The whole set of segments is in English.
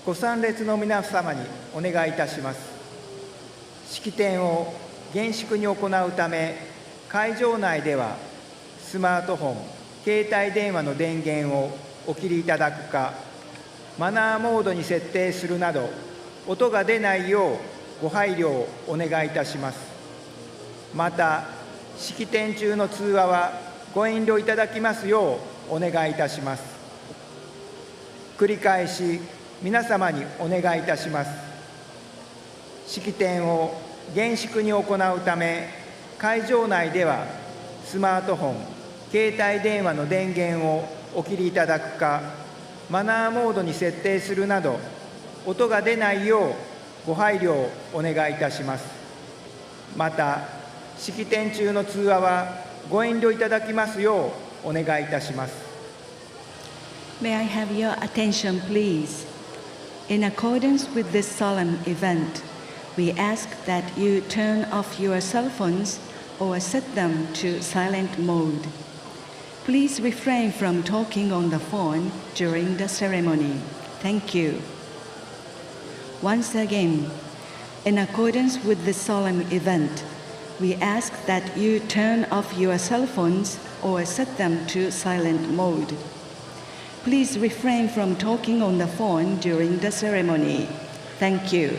ご参列の皆様にお願いいたします。式典を厳粛に行うため、会場内ではスマートフォン、携帯電話の電源をお切りいただくか、マナーモードに設定するなど、音が出ないようご配慮をお願いいたします。また、式典中の通話はご遠慮いただきますようお願いいたします。繰り返し、皆様にお願いいたします。式典を厳粛に行うため、会場内ではスマートフォン、携帯電話の電源をお切りいただくか、マナーモードに設定するなど、音が出ないようご配慮をお願いいたします。また、式典中の通話はご遠慮いただきますようお願いいたします。May I have your attention, please? In accordance with this solemn event, we ask that you turn off your cell phones or set them to silent mode. Please refrain from talking on the phone during the ceremony. Thank you. Once again, in accordance with this solemn event, we ask that you turn off your cell phones or set them to silent mode. Please refrain from talking on the phone during the ceremony. Thank you.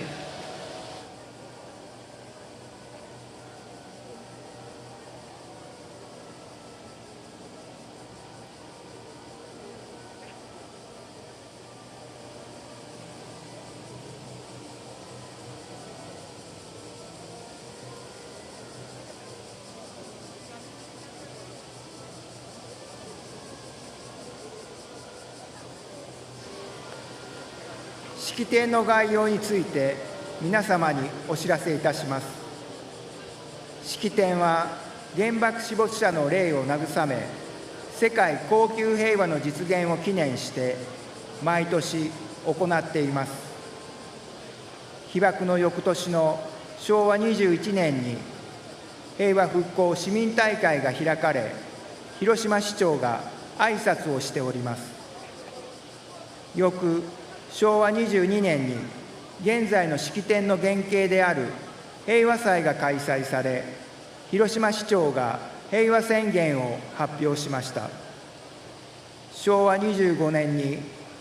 式典の概要について皆様にお知らせいたします。式典は原爆死没者の霊を慰め、世界恒久平和の実現を記念して毎年行っています。被爆の翌年の昭和21年に平和復興市民大会が開かれ、広島市長が挨拶をしております。翌昭和22年に現在の式典の原型である平和祭が開催され、広島市長が平和宣言を発表しました。昭和25年に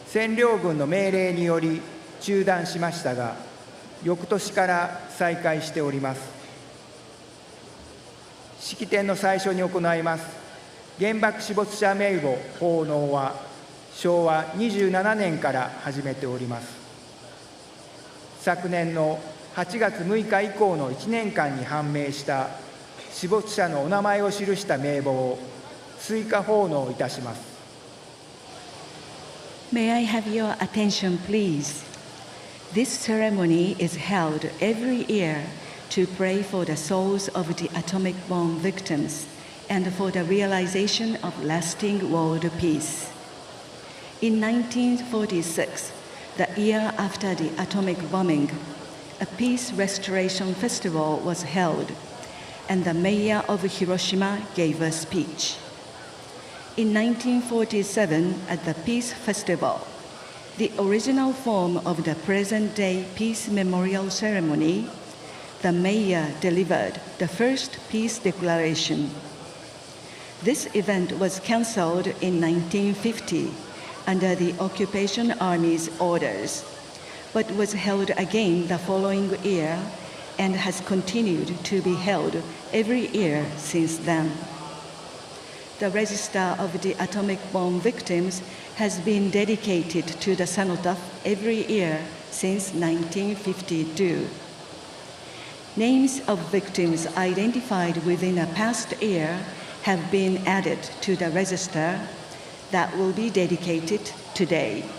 占領軍の命令により中断しましたが、翌年から再開しております。式典の最初に行います原爆死没者名簿奉納は昭和27年から始めております。昨年の8月6日以降の1年間に判明した死没者のお名前を記した名簿を追加奉納いたします。May I have your attention, please? This ceremony is held every year to pray for the souls of the atomic bomb victims and for the realization of lasting world peace. In 1946, the year after the atomic bombing, a peace restoration festival was held, and the mayor of Hiroshima gave a speech. In 1947, at the Peace Festival, the original form of the present-day Peace Memorial Ceremony, the mayor delivered the first peace declaration. This event was cancelled in 1950 under the Occupation Army's orders, but was held again the following year and has continued to be held every year since then. The register of the atomic bomb victims has been dedicated to the cenotaph every year since 1952. Names of victims identified within a past year have been added to the register that will be dedicated today. 「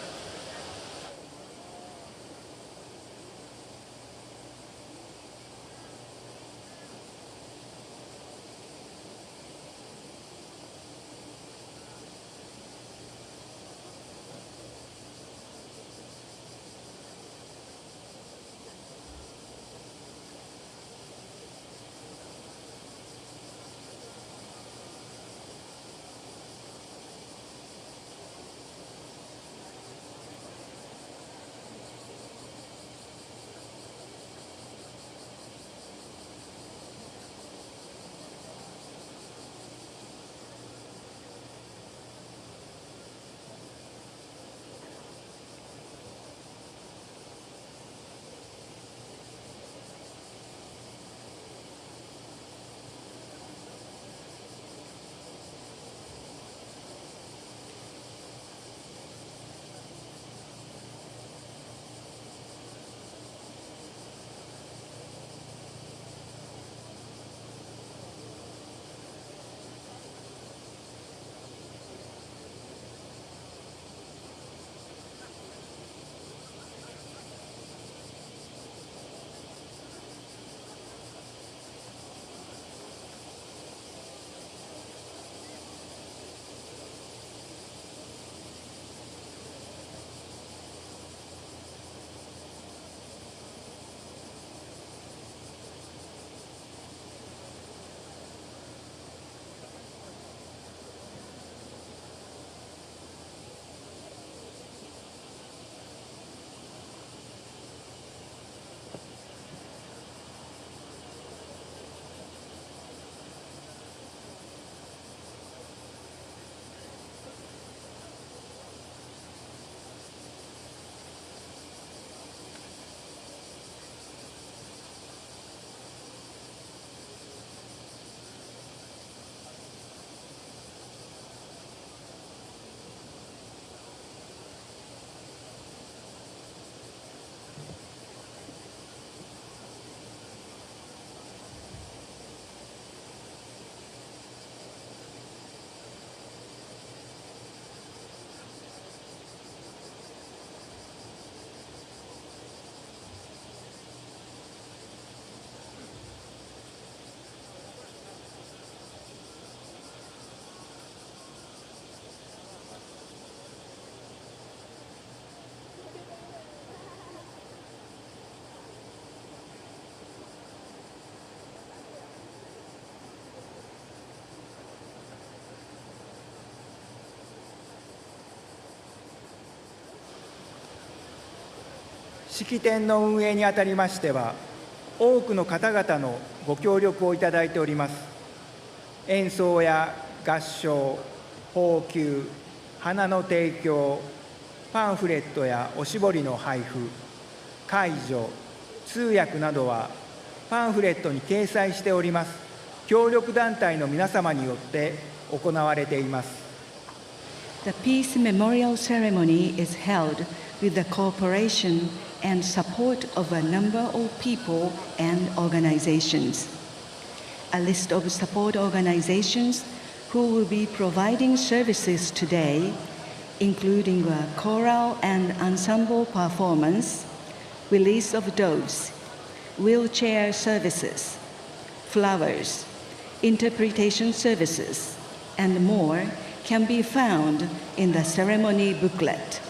式典の運営にあたりましては、多くの方々のご協力をいただいております。演奏や合唱、放給、花の提供、パンフレットやおしぼりの配布、介助、通訳などは、パンフレットに掲載しております協力団体の皆様によって行われています。The Peace Memorial Ceremony is held with the cooperation and support of a number of people and organizations. A list of support organizations who will be providing services today, including a choral and ensemble performance, release of doves, wheelchair services, flowers, interpretation services, and more can be found in the ceremony booklet.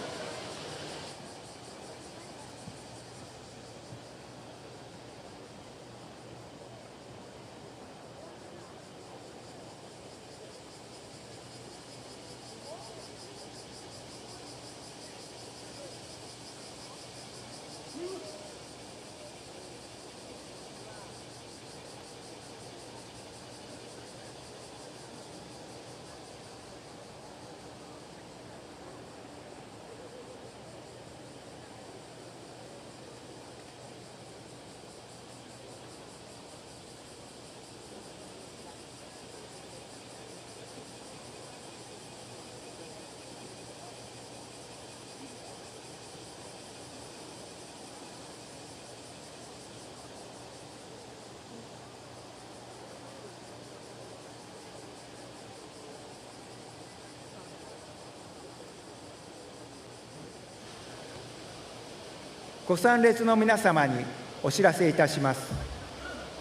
ご参列の皆様にお知らせいたします。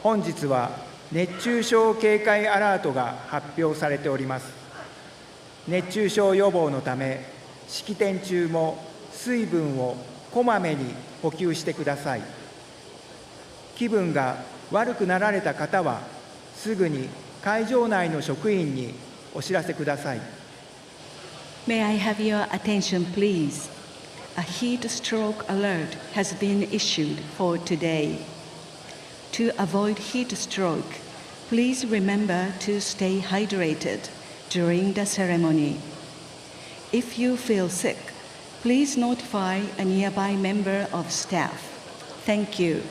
本日は熱中症警戒アラートが発表されております。熱中症予防のため、式典中も水分をこまめに補給してください。気分が悪くなられた方は、すぐに会場内の職員にお知らせください。May I have your attention, please? A heat stroke alert has been issued for today. To avoid heat stroke, please remember to stay hydrated during the ceremony. If you feel sick, please notify a nearby member of staff. Thank you.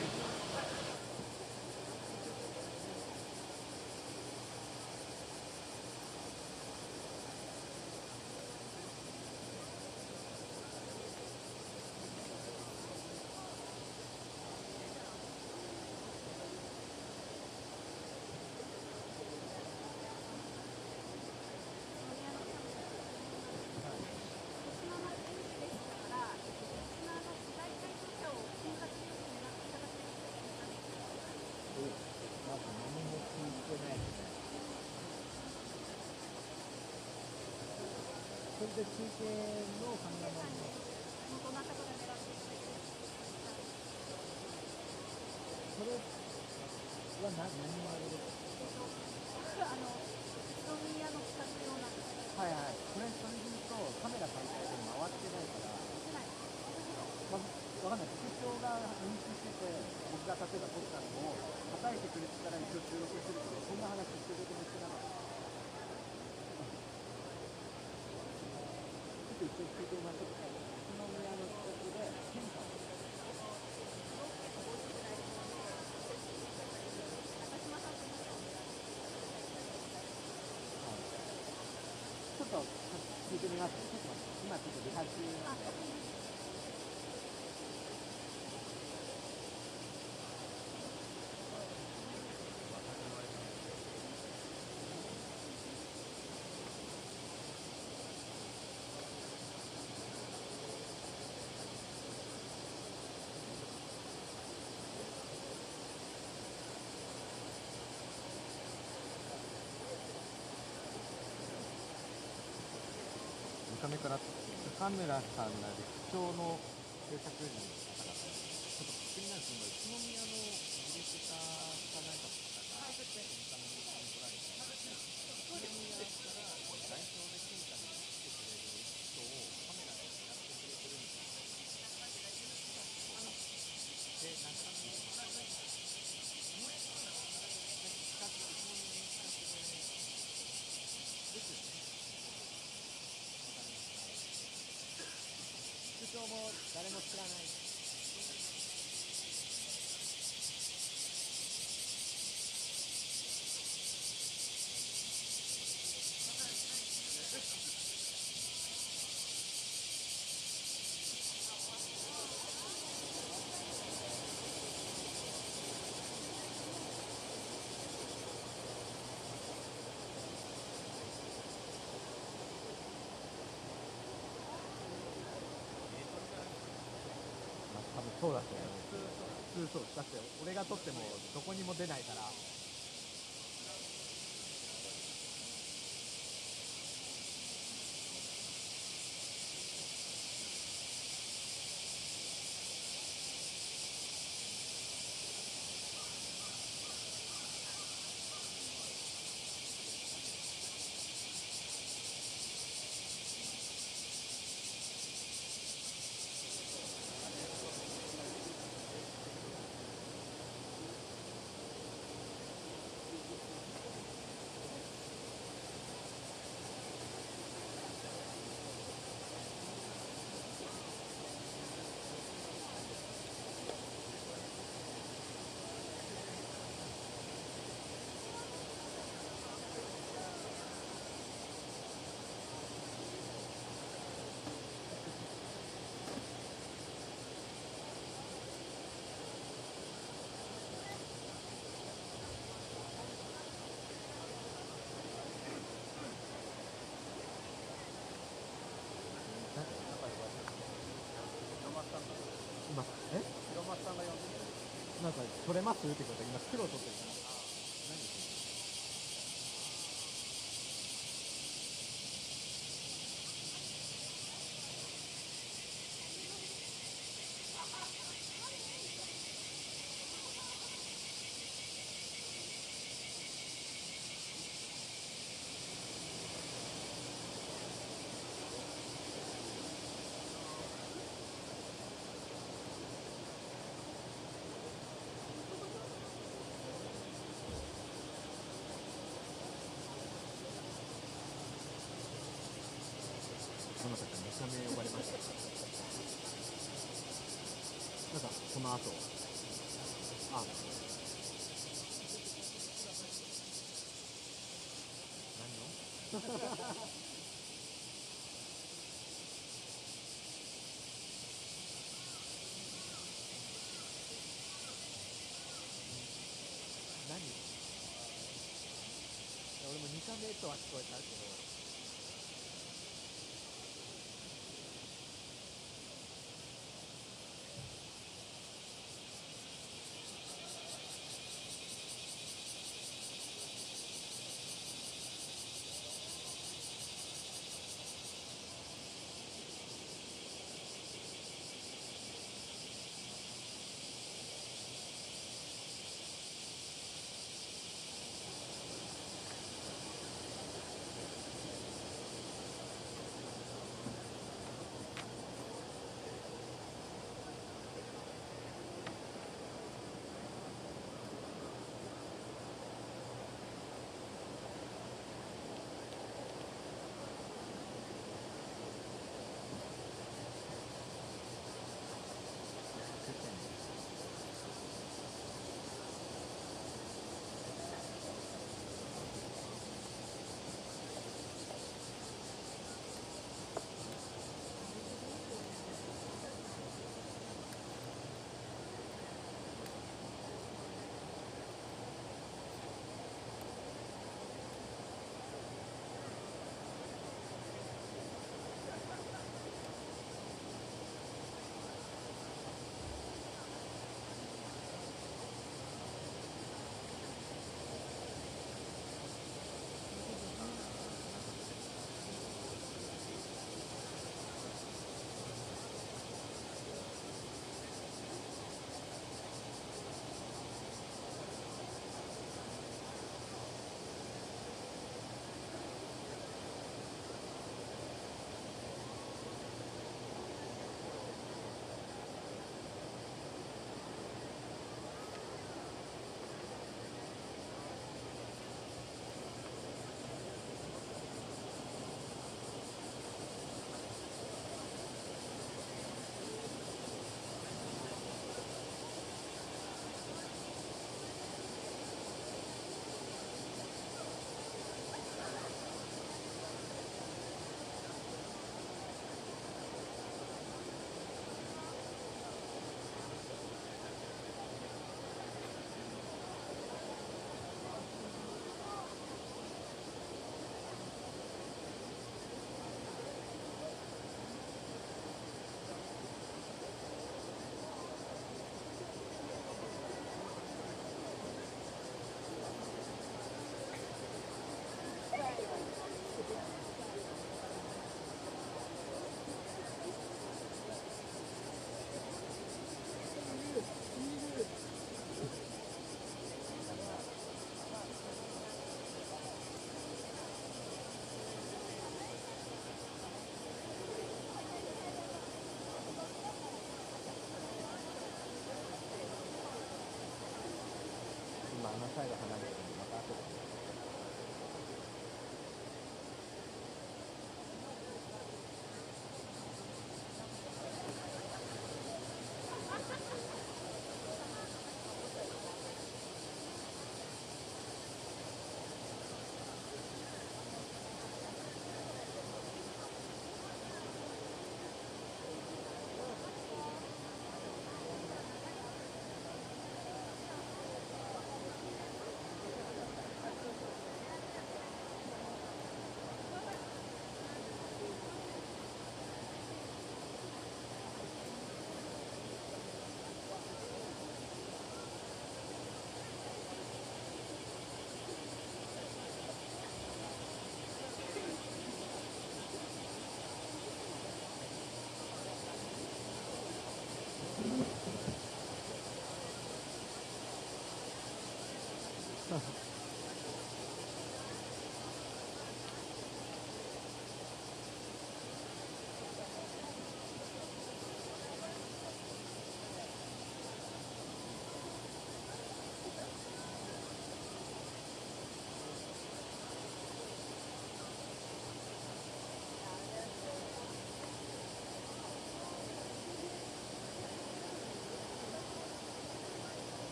それで中継のカメラマンのそれは何をあげる？宮の企画用なんです。はいはい。それで言うとカメラ回って回ってないから、わかんない。副長が認識してて、僕が例えば撮ったのを叩いてくれてたら一応収録するけど、そんな話一言もしてなかった。一応聞いてみましょうか。宇都宮の企画で検査を。ちょっと聞いてみます。ちょっと待って、今ちょっとリハ中なんで。2日目からカメラさんなり副長の制作人の方々、ちょっと気になるその宇都宮のディレクターか何かの方が検査の日程に取られています。宇都宮から代表で検査に来てくれる人をカメラでやってくれてるみたいな。長も誰も知らない。多分そうだと思う。普通そう。だって俺が撮ってもどこにも出ないから。今広松さんが呼んでる。なんか撮れますってこと今黒撮ってるから。何どなたか2社目呼ばれました。なんかこの後何を何俺も2社目とは聞こえたけど。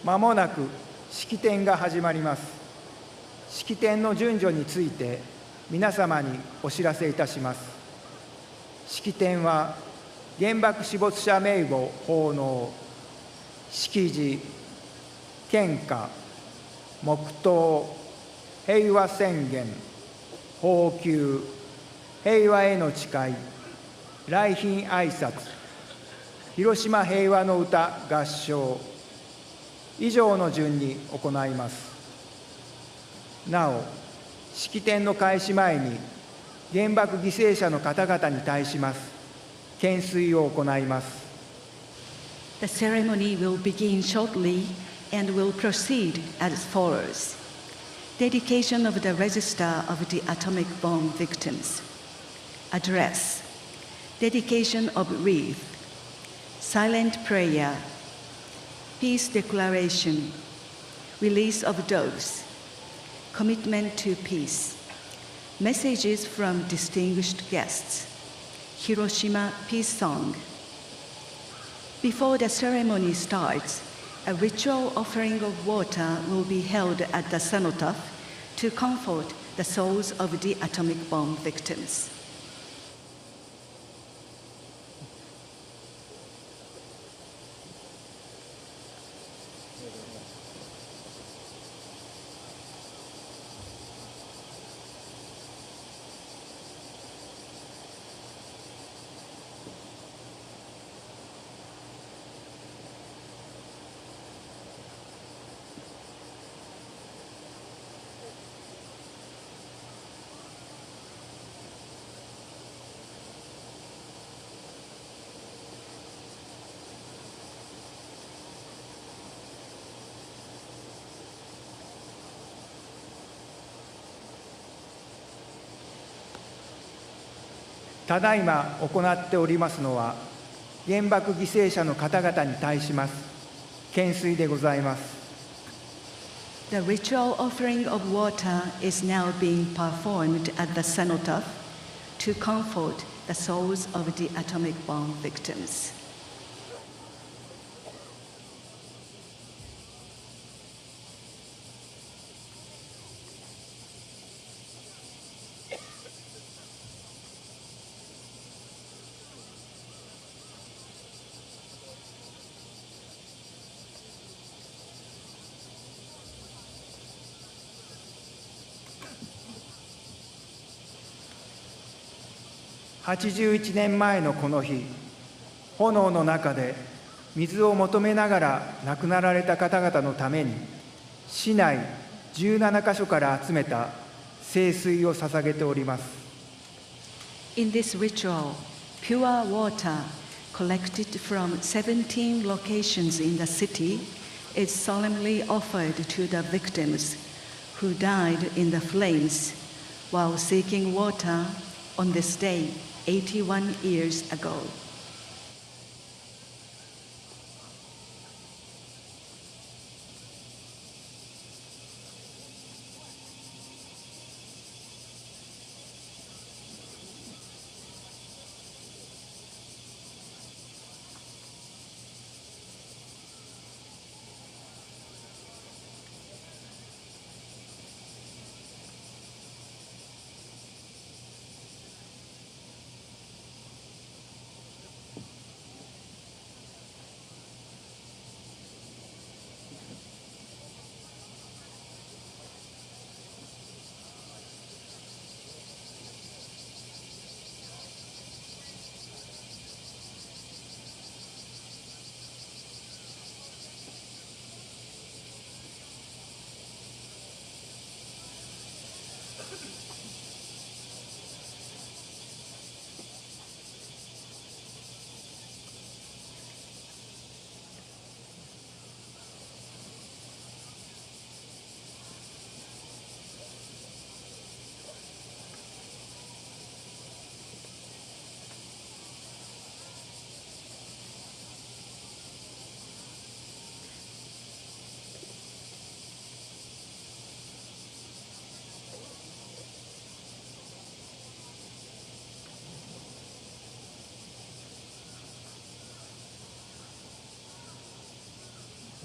まもなく式典が始まります。式典の順序について皆様にお知らせいたします。式典は原爆死没者名簿奉納、式辞、献花、黙祷、平和宣言、報給、平和への誓い、来賓挨拶、広島平和の歌合唱、以上の順に行います。なお、式典の開始前に原爆犠牲者の方々に対します懸垂を行います。The ceremony will begin shortly and will proceed as follows. Dedication of the Register of the Atomic Bomb Victims. Address. Dedication of wreath. Silent prayer. Peace declaration. Release of dogs. Commitment to peace. Messages from distinguished guests. Hiroshima Peace Song. Before the ceremony starts, a ritual offering of water will be held at the cenotaph to comfort the souls of the atomic bomb victims. ただいま行っておりますのは、原爆犠牲者の方々に対します懸垂でございます。The ritual offering of water is now being performed at the cenotaph to comfort the souls of the atomic bomb victims. 81年前のこの日、炎の中で水を求めながら亡くなられた方々のために、市内17カ所から集めた聖水を捧げております。In this ritual, pure water collected from 17 locations in the city is solemnly offered to the victims who died in the flames while seeking water on this day 81 years ago. 「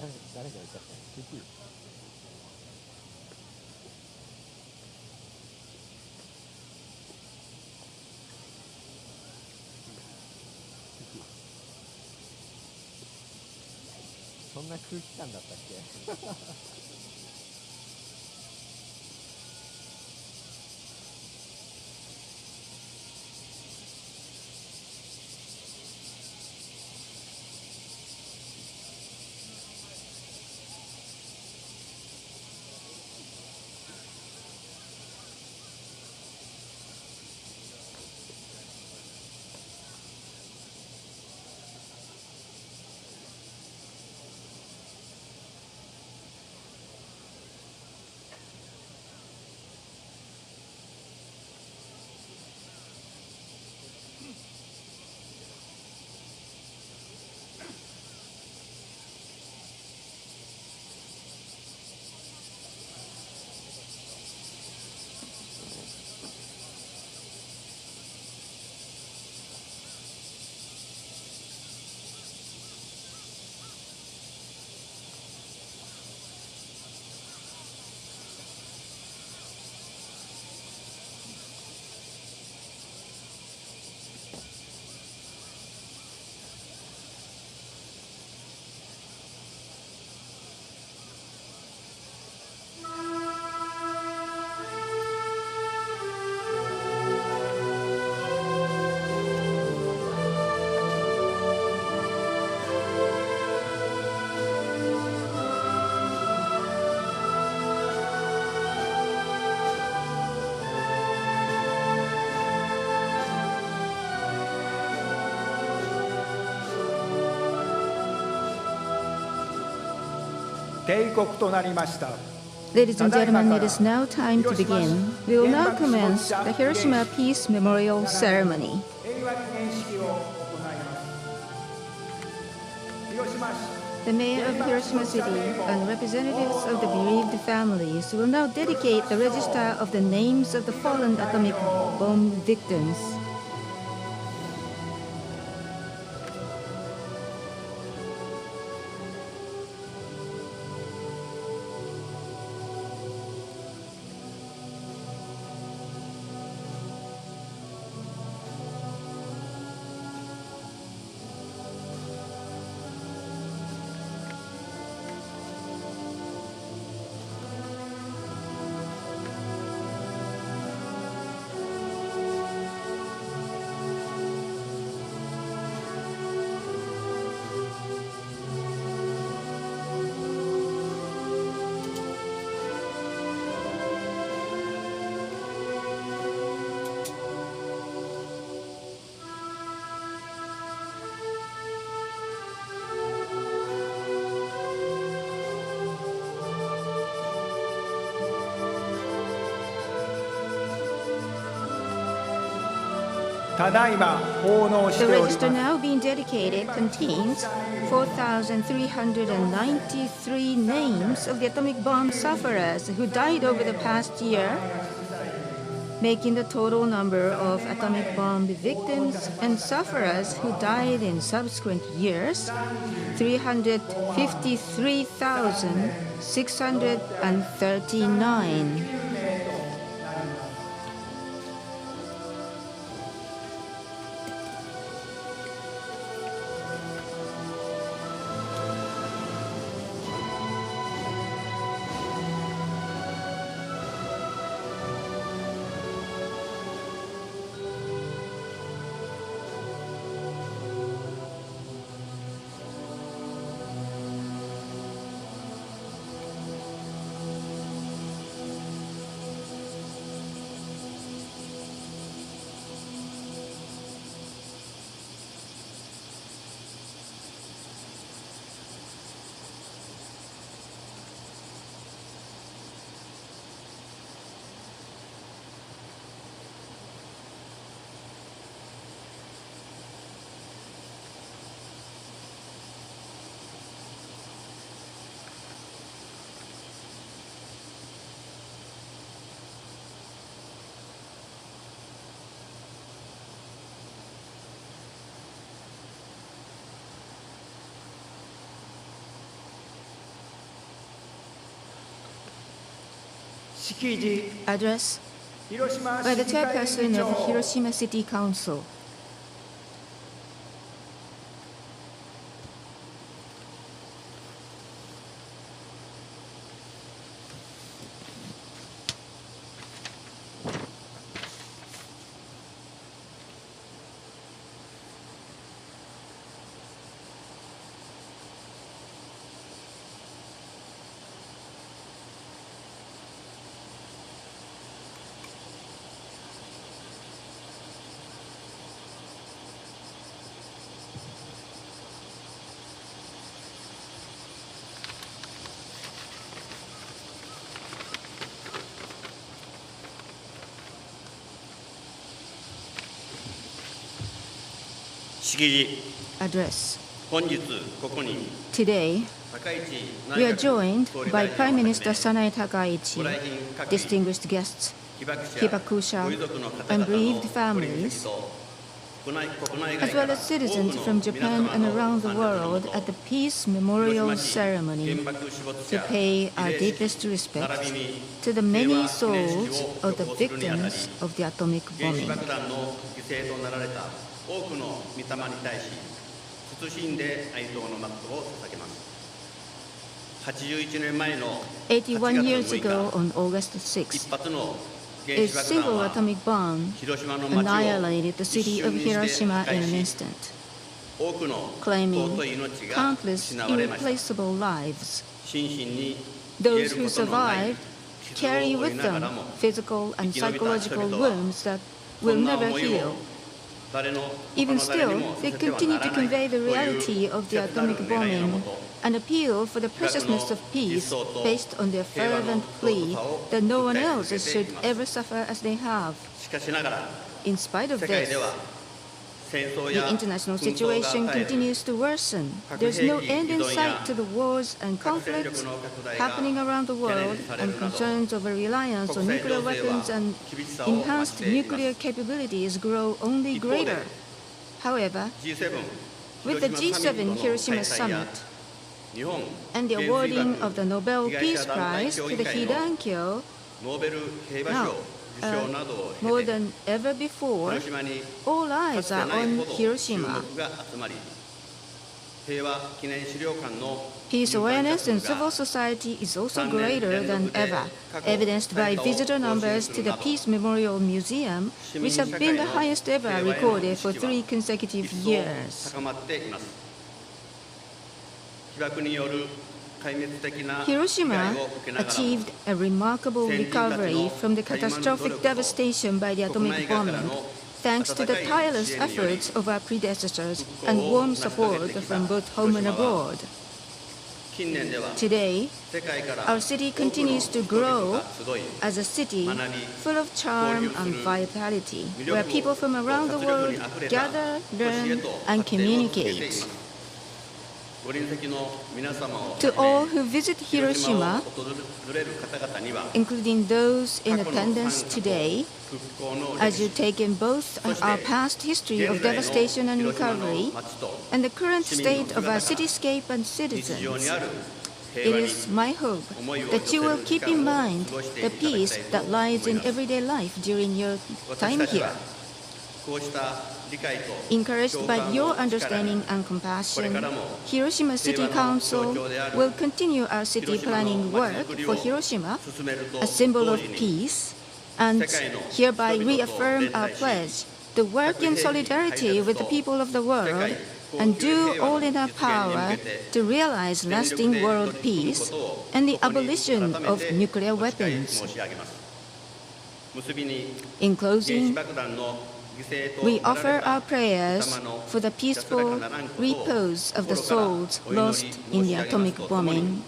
誰が言ったっけ ?TP。そんな空気感だったっけ？定刻となりました。 Ladies and gentlemen, it is now time to begin. We will now commence the Hiroshima Peace Memorial Ceremony. 平和記念式を行います。広島市 The mayor of Hiroshima City and representatives of the bereaved families will now dedicate the register of the names of the fallen atomic bomb victims.ただいま奉納し The ております。 register now being dedicated contains 4,393 names of the atomic bomb sufferers who died over the past year, making the total number of atomic bomb victims and sufferers who died in subsequent years 353,639. 式辞 address 広島 by 市 the 議会議 chairperson 長 of Hiroshima City Council. Address. 本日ここに Today, 高市 we are 内閣 joined 総理 by 大臣 Prime をはじめ Minister Sanae Takaichi, ご来賓各位 distinguished guests, 被爆者 被爆者ご遺族の方 and 々の bereaved ご臨 families, 席と国内外 as か well ら as citizens from 多くの Japan 皆 and 様 around の the 参列の world 下 at the Peace Memorial 広島市 Ceremony 原爆死没 to 者 pay our 慰霊式 deepest respect 並びに to the 平 many 和記念式 souls を of the 挙行するにあたり victims of the atomic 原子 bombing. 爆弾の犠牲となられた多くの御霊に対し謹んで哀悼の誠を捧げます。81年前の8 81 years 月 ago 6日 on August 一 6th, 発の原 a 子爆 single 弾は atomic bomb 広島の街を annihilated the 一 city 瞬 of にして Hiroshima 破 in 壊 an し instant, 多くの claiming 尊い命が countless 失われました。 irreplaceable lives. 心身に癒え Those る who ことのない survived 傷を carry 負い with なが them らも physical and 生き延びた人 psychological 々は wounds that こ will んな never 思い heal. を誰の Even 他の誰 still, にも they させては continue な to らない convey the という reality of the 切なる atomic 願いの bombing もと and appeal for the preciousness of peace based on their fervent plea that no one else should ever suffer as they have. しかしながら In spite of 世界 this, では戦争 the や international 紛争が situation 絶えず continues to worsen. There's no end in sight to the wars and 核戦力 conflicts の拡大が happening around the world and concerns over reliance on nuclear weapons and enhanced nuclear capabilities grow only greater. However, G7 with the G7 Hiroshima summit 日本 and the 原水 awarding 爆 of the Nobel 被害者 Peace 団体 Prize 協 to 議 the 会の Hidankyo, ノーベル平和賞受賞などを more 経て than ever before, 広島に all か eyes つて are ない on ほど注 Hiroshima. 目が集まり平和記念資料館の Peace 入館者 awareness 数 in が civil society is also greater than ever, evidenced by visitor numbers to the Peace Memorial Museum, which have been the highest ever recorded for 3 consecutive 一層 years. 高まっています被爆による壊滅的な被 Hiroshima 害を受けながらも achieved a remarkable recovery from the catastrophic devastation by the atomic bombing, thanks to the tireless efforts of our predecessors and warm support from both home and abroad. 近年では Today, 世界から our city continues to 多くの人々 grow が集い as a city full of charm and vitality, where people from around the world gather, learn, and communicate. ご臨席の皆様を To all who visit 広島を Hiroshima, 訪れる方々には including those in attendance today, 復興の as 歴 you 史 take in both our past history of 現在の devastation and 広島の recovery 街と and the current state of our cityscape and 日常に citizens. ある It 平和に is my hope that you will keep in mind the peace that lies in everyday life during your 私 time たちは here. こうした理解と Encouraged by 共 your 感の力 understanding and これ compassion, からも Hiroshima City Council will continue our city planning work for Hiroshima, 進めると a symbol 同 of 時に peace, and hereby reaffirm our pledge to work in solidarity with the people of the world and do all in our power to realize lasting world peace and the abolition of nuclear お誓い weapons. 申し上げます結びに In 原子 closing, 爆弾の犠牲と we なら offer れた our prayers 様の for the peaceful repose of the souls lost in the atomic bombing.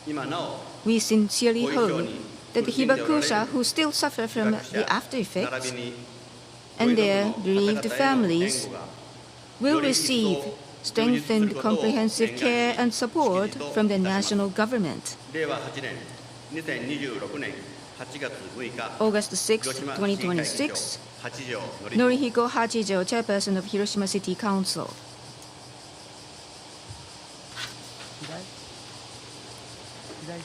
今なお We sincerely ご意表 hope に that the 苦しんでおられる Hibakusha who still suffer 被 from 爆者 the after 並 effects びに and ご遺 their 族の bereaved 方々への援 families 護が will receive strengthened comprehensive care and support from the national government. 令和8年2026年8月6日 August 6, 広島市議会議長2026, 八条のり Norihiko Hachijo, Chairperson of Hiroshima City Council. 左左で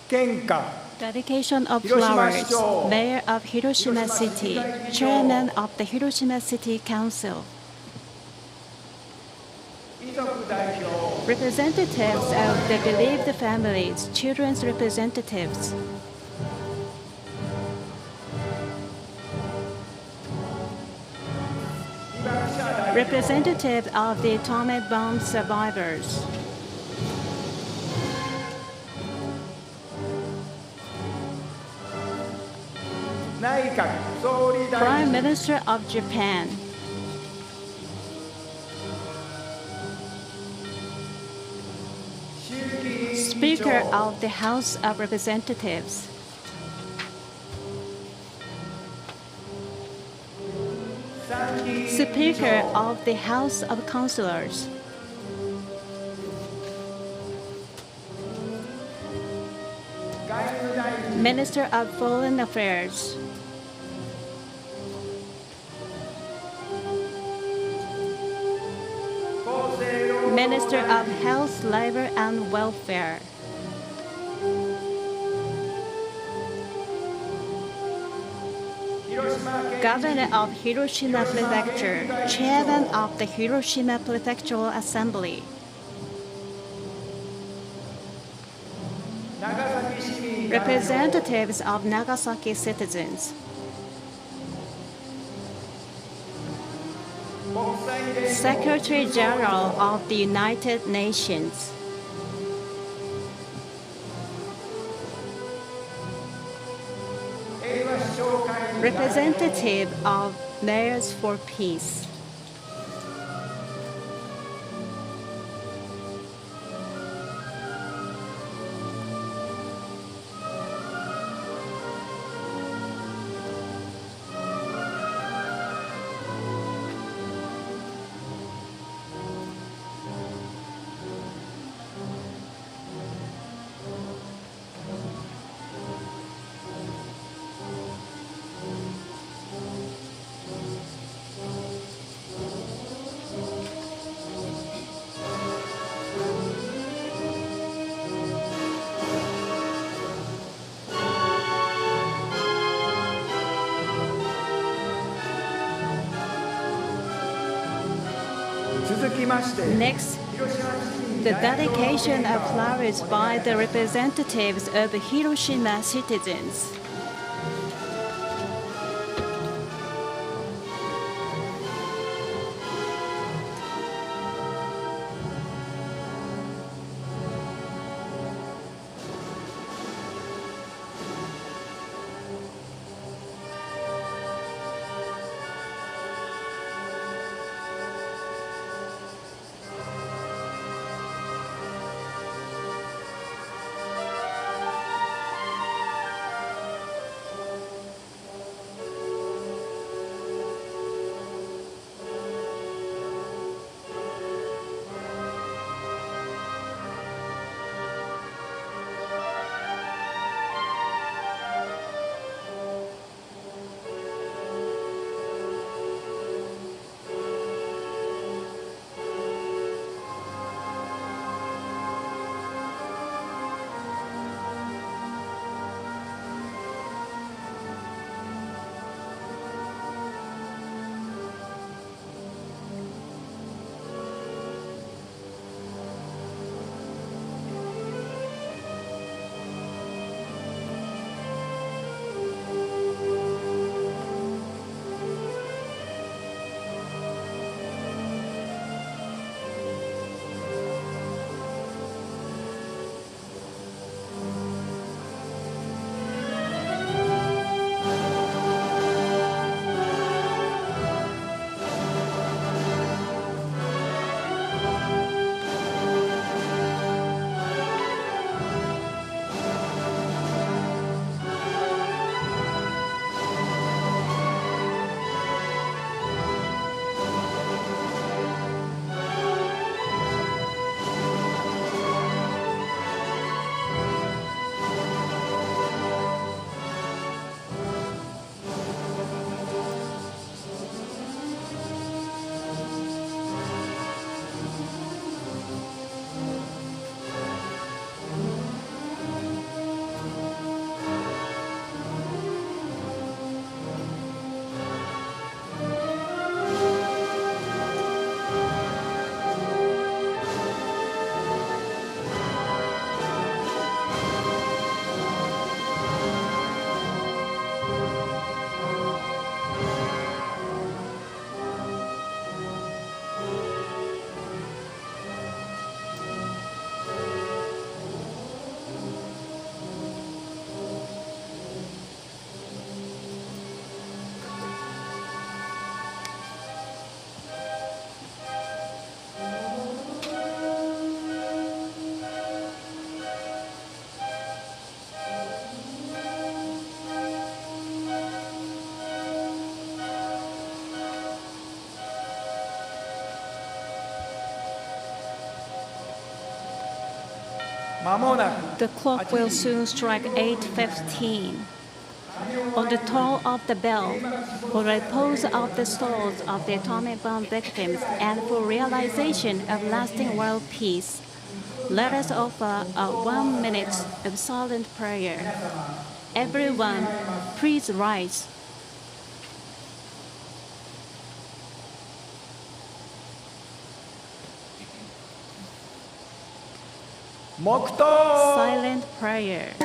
献花 Dedication of 広島 flowers. 市長 Mayor of Hiroshima City. Chairman of the Hiroshima City Council. 遺族代表 Representatives of the bereaved families. Children's representatives. Representative of the atomic bomb survivors. Prime Minister of Japan. Speaker of the House of Representatives. Speaker of the House of Councilors. Minister of Foreign Affairs. Minister of Health, Labor and Welfare. Governor of Hiroshima Prefecture, Chairman of the Hiroshima Prefectural Assembly. Representatives of Nagasaki citizens. Secretary General of the United Nations. Representative of Mayors for Peace. Next, the dedication of flowers by the representatives of Hiroshima citizens. まもなく The clock will soon strike 8:15. On the toll of the bell, for the repose of the souls of the atomic bomb victims and for realization of lasting world peace, let us offer a 1 minute of silent prayer. Everyone, please rise. Silent prayer.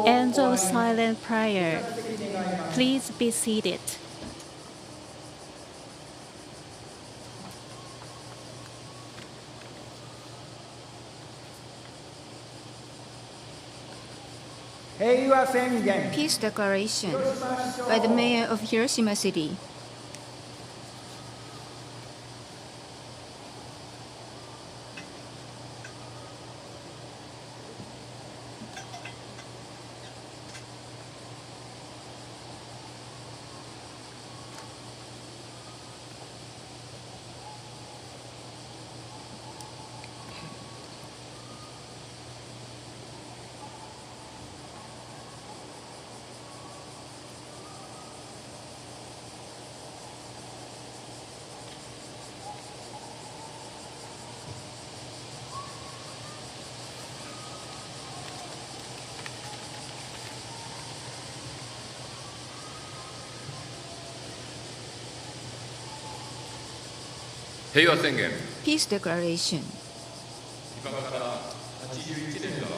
End of silent prayer. Please be seated. Peace declaration by the mayor of Hiroshima City. Peace declaration.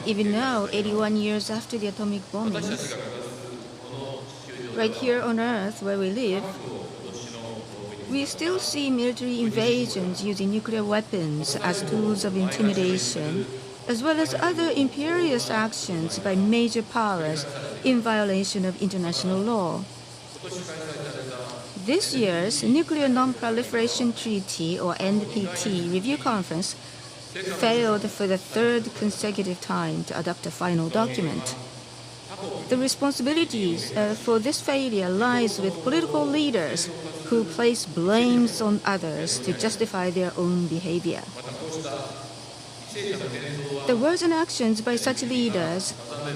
Even now, 81 years after the atomic bombings, right here on Earth where we live, we still see military invasions using nuclear weapons as tools of intimidation, as well as other imperious actions by major powers in violation of international law. This year's Nuclear Non-Proliferation Treaty, or NPT, review conference failed for the third consecutive time to adopt a final document. The responsibilities for this failure lies with political leaders who place blames on others to justify their own behavior. The words and actions by such leaders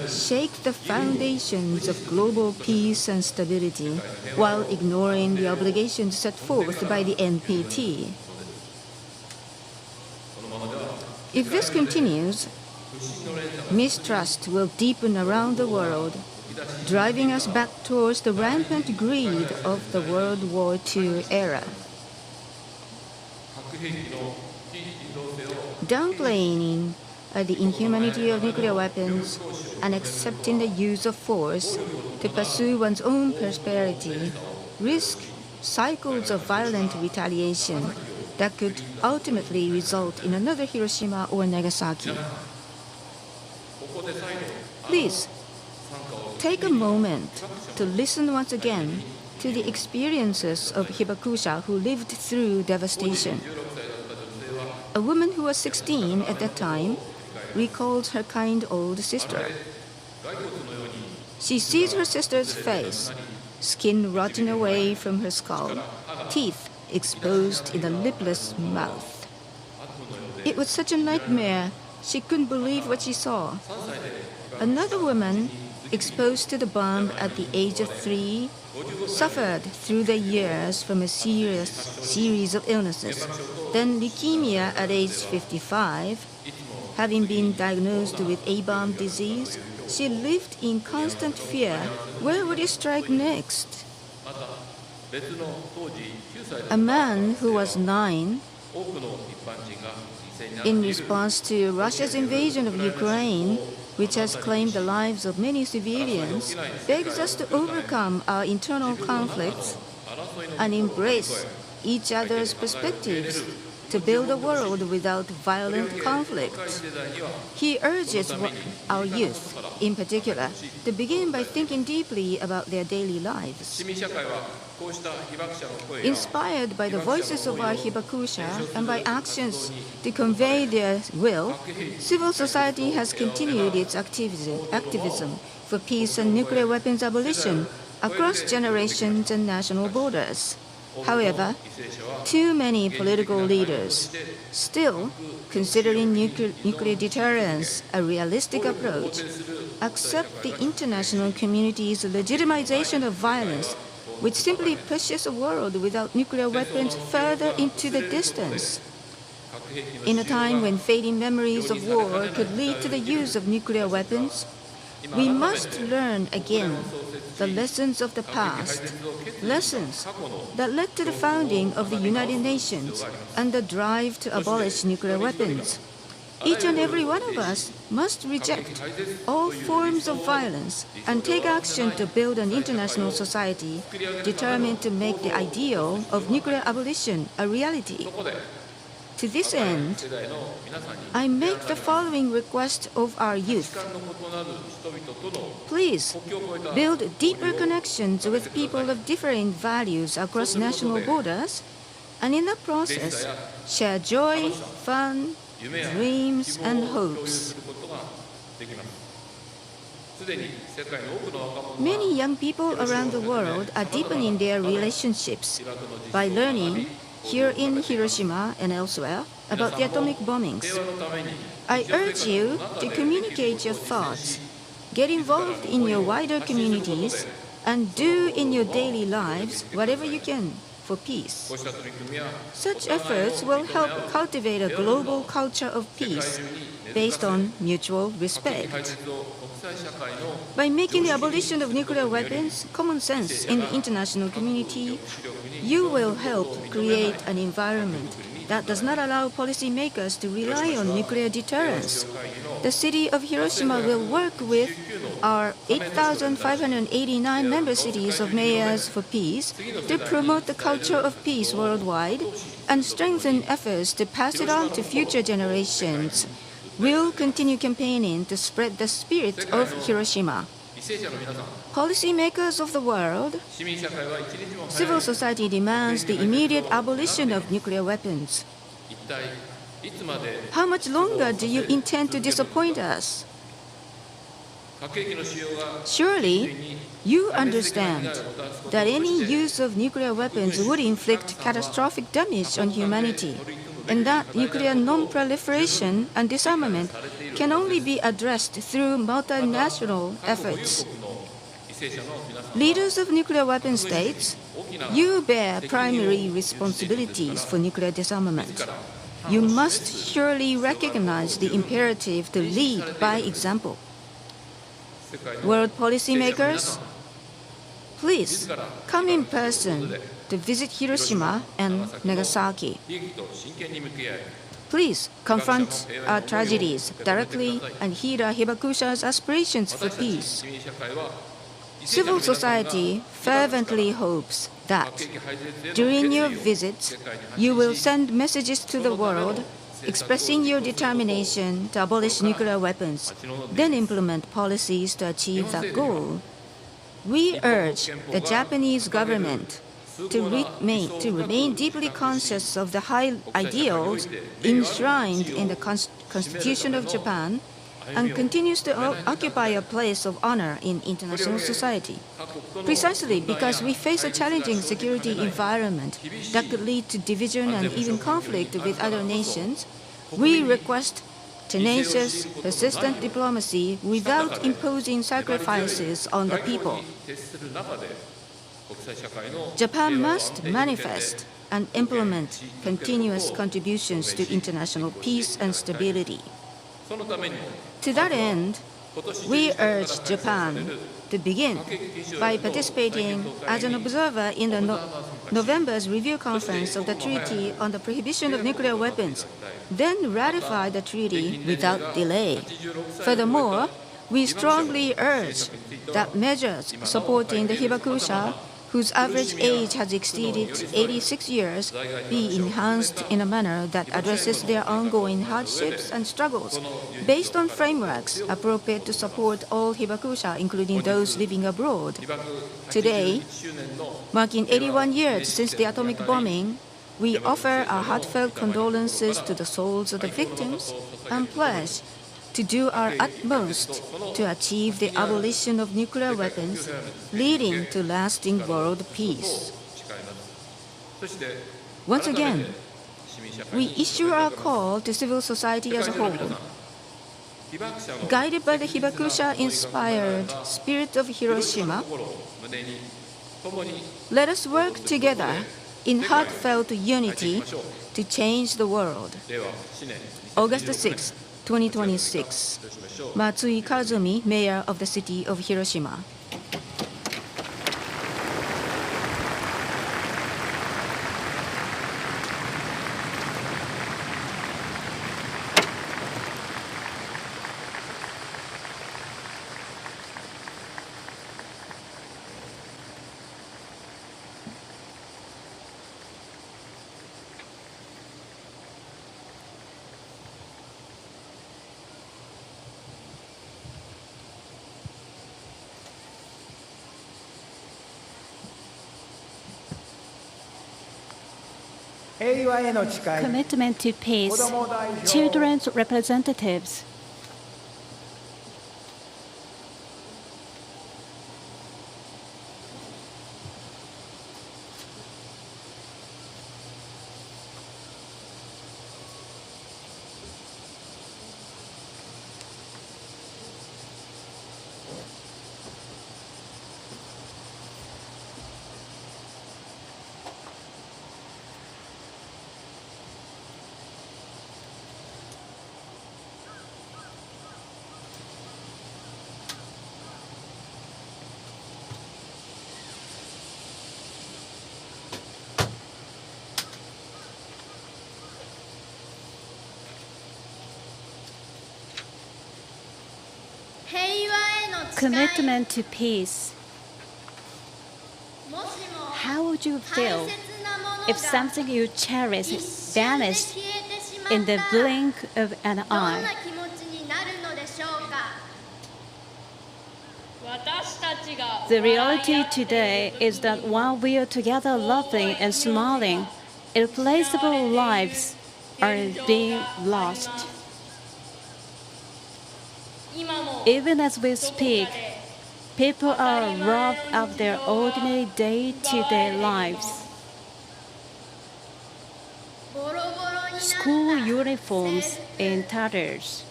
shake the foundations of global peace and stability while ignoring the obligations set forth by the NPT. If this continues, mistrust will deepen around the world, driving us back towards the rampant greed of the World War II era. Downplaying the inhumanity of nuclear weapons and accepting the use of force to pursue one's own prosperity risk cycles of violent retaliation that could ultimately result in another Hiroshima or Nagasaki. Please, take a moment to listen once again to the experiences of Hibakusha who lived through devastation. A woman who was 16 at that time recalled her kind old sister. She sees her sister's face, skin rotting away from her skull, teeth exposed in a lipless mouth. It was such a nightmare, she couldn't believe what she saw. Another woman, exposed to the bomb at the age of 3, suffered through the years from a serious series of illnesses, then leukemia at age 55, having been diagnosed with A-bomb disease, she lived in constant fear. Where would he strike next? A man who was 9, in response to Russia's invasion of Ukraine, which has claimed the lives of many civilians, begs us to overcome our internal conflicts and embrace each other's perspectives to build a world without violent conflict. He urges our youth, in particular, to begin by thinking deeply about their daily lives. Inspired by the voices of our hibakusha and by actions to convey their will, civil society has continued its activism for peace and nuclear weapons abolition across generations and national borders. However, too many political leaders, still considering nuclear deterrence a realistic approach, accept the international community's legitimization of violence, which simply pushes a world without nuclear weapons further into the distance. In a time when fading memories of war could lead to the use of nuclear weapons, we must learn again the lessons of the past, lessons that led to the founding of the United Nations and the drive to abolish nuclear weapons. Each and every one of us must reject all forms of violence and take action to build an international society determined to make the ideal of nuclear abolition a reality. To this end, I make the following request of our youth. Please build deeper connections with people of differing values across national borders, and in the process, share joy, fun, dreams, and hopes. Many young people around the world are deepening their relationships by learning here in Hiroshima and elsewhere about the atomic bombings. I urge you to communicate your thoughts, get involved in your wider communities, and do in your daily lives whatever you can for peace. Such efforts will help cultivate a global culture of peace based on mutual respect. By making the abolition of nuclear weapons common sense in the international community, you will help create an environment that does not allow policymakers to rely on nuclear deterrence. The city of Hiroshima will work with our 8,589 member cities of mayors for peace to promote the culture of peace worldwide and strengthen efforts to pass it on to future generations. We'll continue campaigning to spread the spirit of Hiroshima. Policymakers of the world, civil society demands the immediate abolition of nuclear weapons. How much longer do you intend to disappoint us? Surely, you understand that any use of nuclear weapons would inflict catastrophic damage on humanity, and that nuclear non-proliferation and disarmament can only be addressed through multinational efforts. Leaders of nuclear weapon states, you bear primary responsibilities for nuclear disarmament. You must surely recognize the imperative to lead by example. World policymakers, please come in person to visit Hiroshima and Nagasaki. Please confront our tragedies directly and heed our hibakusha's aspirations for peace. Civil society fervently hopes that during your visits, you will send messages to the world expressing your determination to abolish nuclear weapons, then implement policies to achieve that goal. We urge the Japanese government to remain deeply conscious of the high ideals enshrined in the Constitution of Japan and continues to occupy a place of honor in international society. Precisely because we face a challenging security environment that could lead to division and even conflict with other nations, we request tenacious, persistent diplomacy without imposing sacrifices on the people. Japan must manifest and implement continuous contributions to international peace and stability. To that end, We urge Japan to begin by participating as an observer in the November's review conference of the Treaty on the Prohibition of Nuclear Weapons, then ratify the treaty without delay. Furthermore, we strongly urge that measures supporting the hibakusha, whose average age has exceeded 86 years, be enhanced in a manner that addresses their ongoing hardships and struggles, based on frameworks appropriate to support all hibakusha, including those living abroad. Today, marking 81 years since the atomic bombing, we offer our heartfelt condolences to the souls of the victims and pledge to do our utmost to achieve the abolition of nuclear weapons, leading to lasting world peace. Once again, we issue our call to civil society as a whole. Guided by the hibakusha-inspired spirit of Hiroshima, let us work together in heartfelt unity to change the world. August 6, 2026. Matsui Kazumi, Mayor of the City of Hiroshima. Commitment to peace. Children's representatives. Commitment to peace. How would you feel if something you cherish vanished in the blink of an eye? The reality today is that while we are together laughing and smiling, irreplaceable lives are being lost. Even as we speak, people are robbed of their ordinary day-to-day lives. School uniforms in tatters,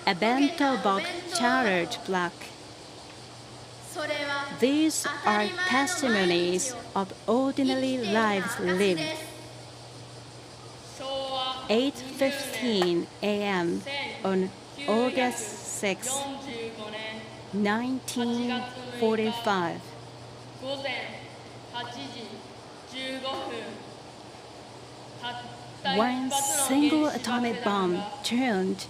a bento box charred black. These are testimonies of ordinary lives lived. 8:15 a.m. on August 6, 1945. One single atomic bomb turned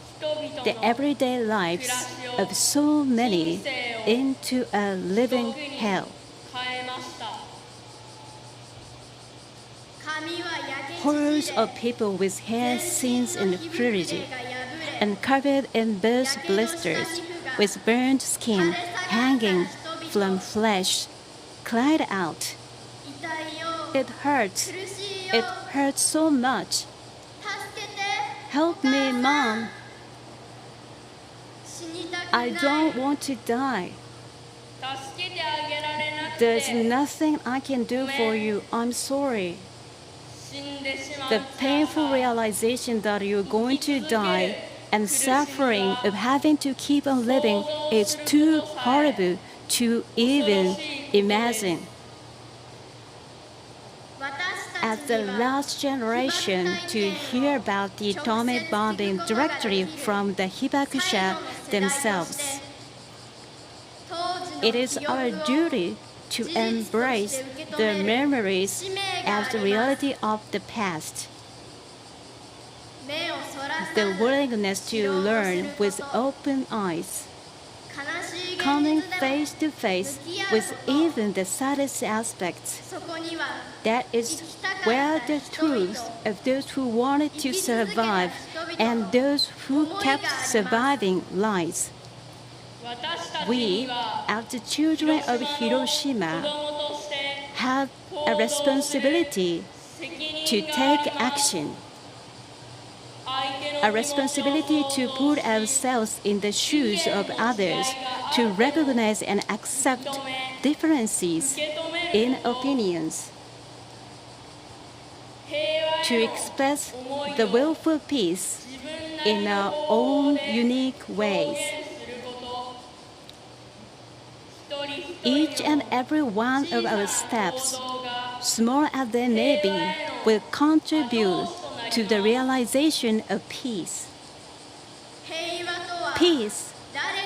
the everyday lives of so many into a living hell. Horrors of people with hair singed in purity and covered in burst blisters, with burned skin hanging from flesh, cried out, "It hurts! It hurts so much! Help me, Mom! I don't want to die. There's nothing I can do for you. I'm sorry." The painful realization that you're going to die and suffering of having to keep on living is too horrible to even imagine. As the last generation to hear about the atomic bombing directly from the Hibakusha themselves. It is our duty to embrace the memories as the reality of the past. The willingness to learn with open eyes, coming face to face with even the saddest aspects. That is where the truth of those who wanted to survive and those who kept surviving lies. We, as the children of Hiroshima, have a responsibility to take action, a responsibility to put ourselves in the shoes of others, to recognize and accept differences in opinions, to express the will for peace in our own unique ways. Each and every one of our steps, small as they may be, will contribute to the realization of peace. Peace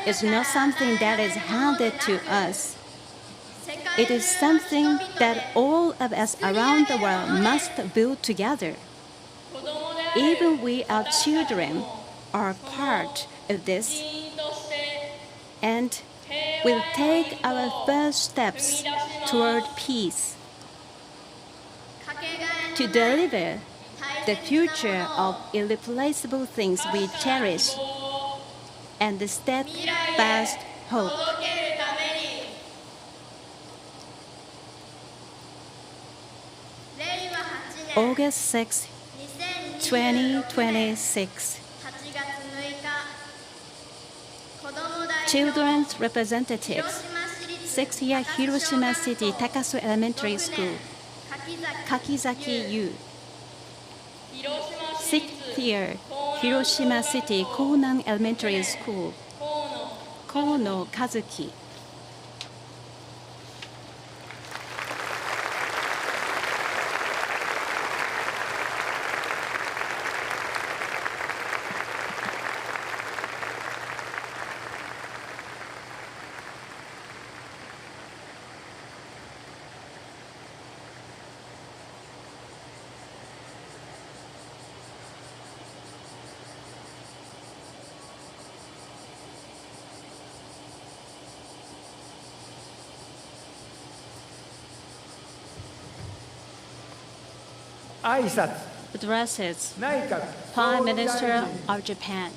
is not something that is handed to us. It is something that all of us around the world must build together. Even we, our children, are part of this and will take our first steps toward peace. To deliver the future of irreplaceable things we cherish and the steadfast hope. August 6, 2026. Children's representatives, 6th-year Hiroshima City Takasu Elementary School, Kakizaki Yu. 6th-year Hiroshima City Konan Elementary School, Kono Kazuki. Addresses Prime Minister of Japan.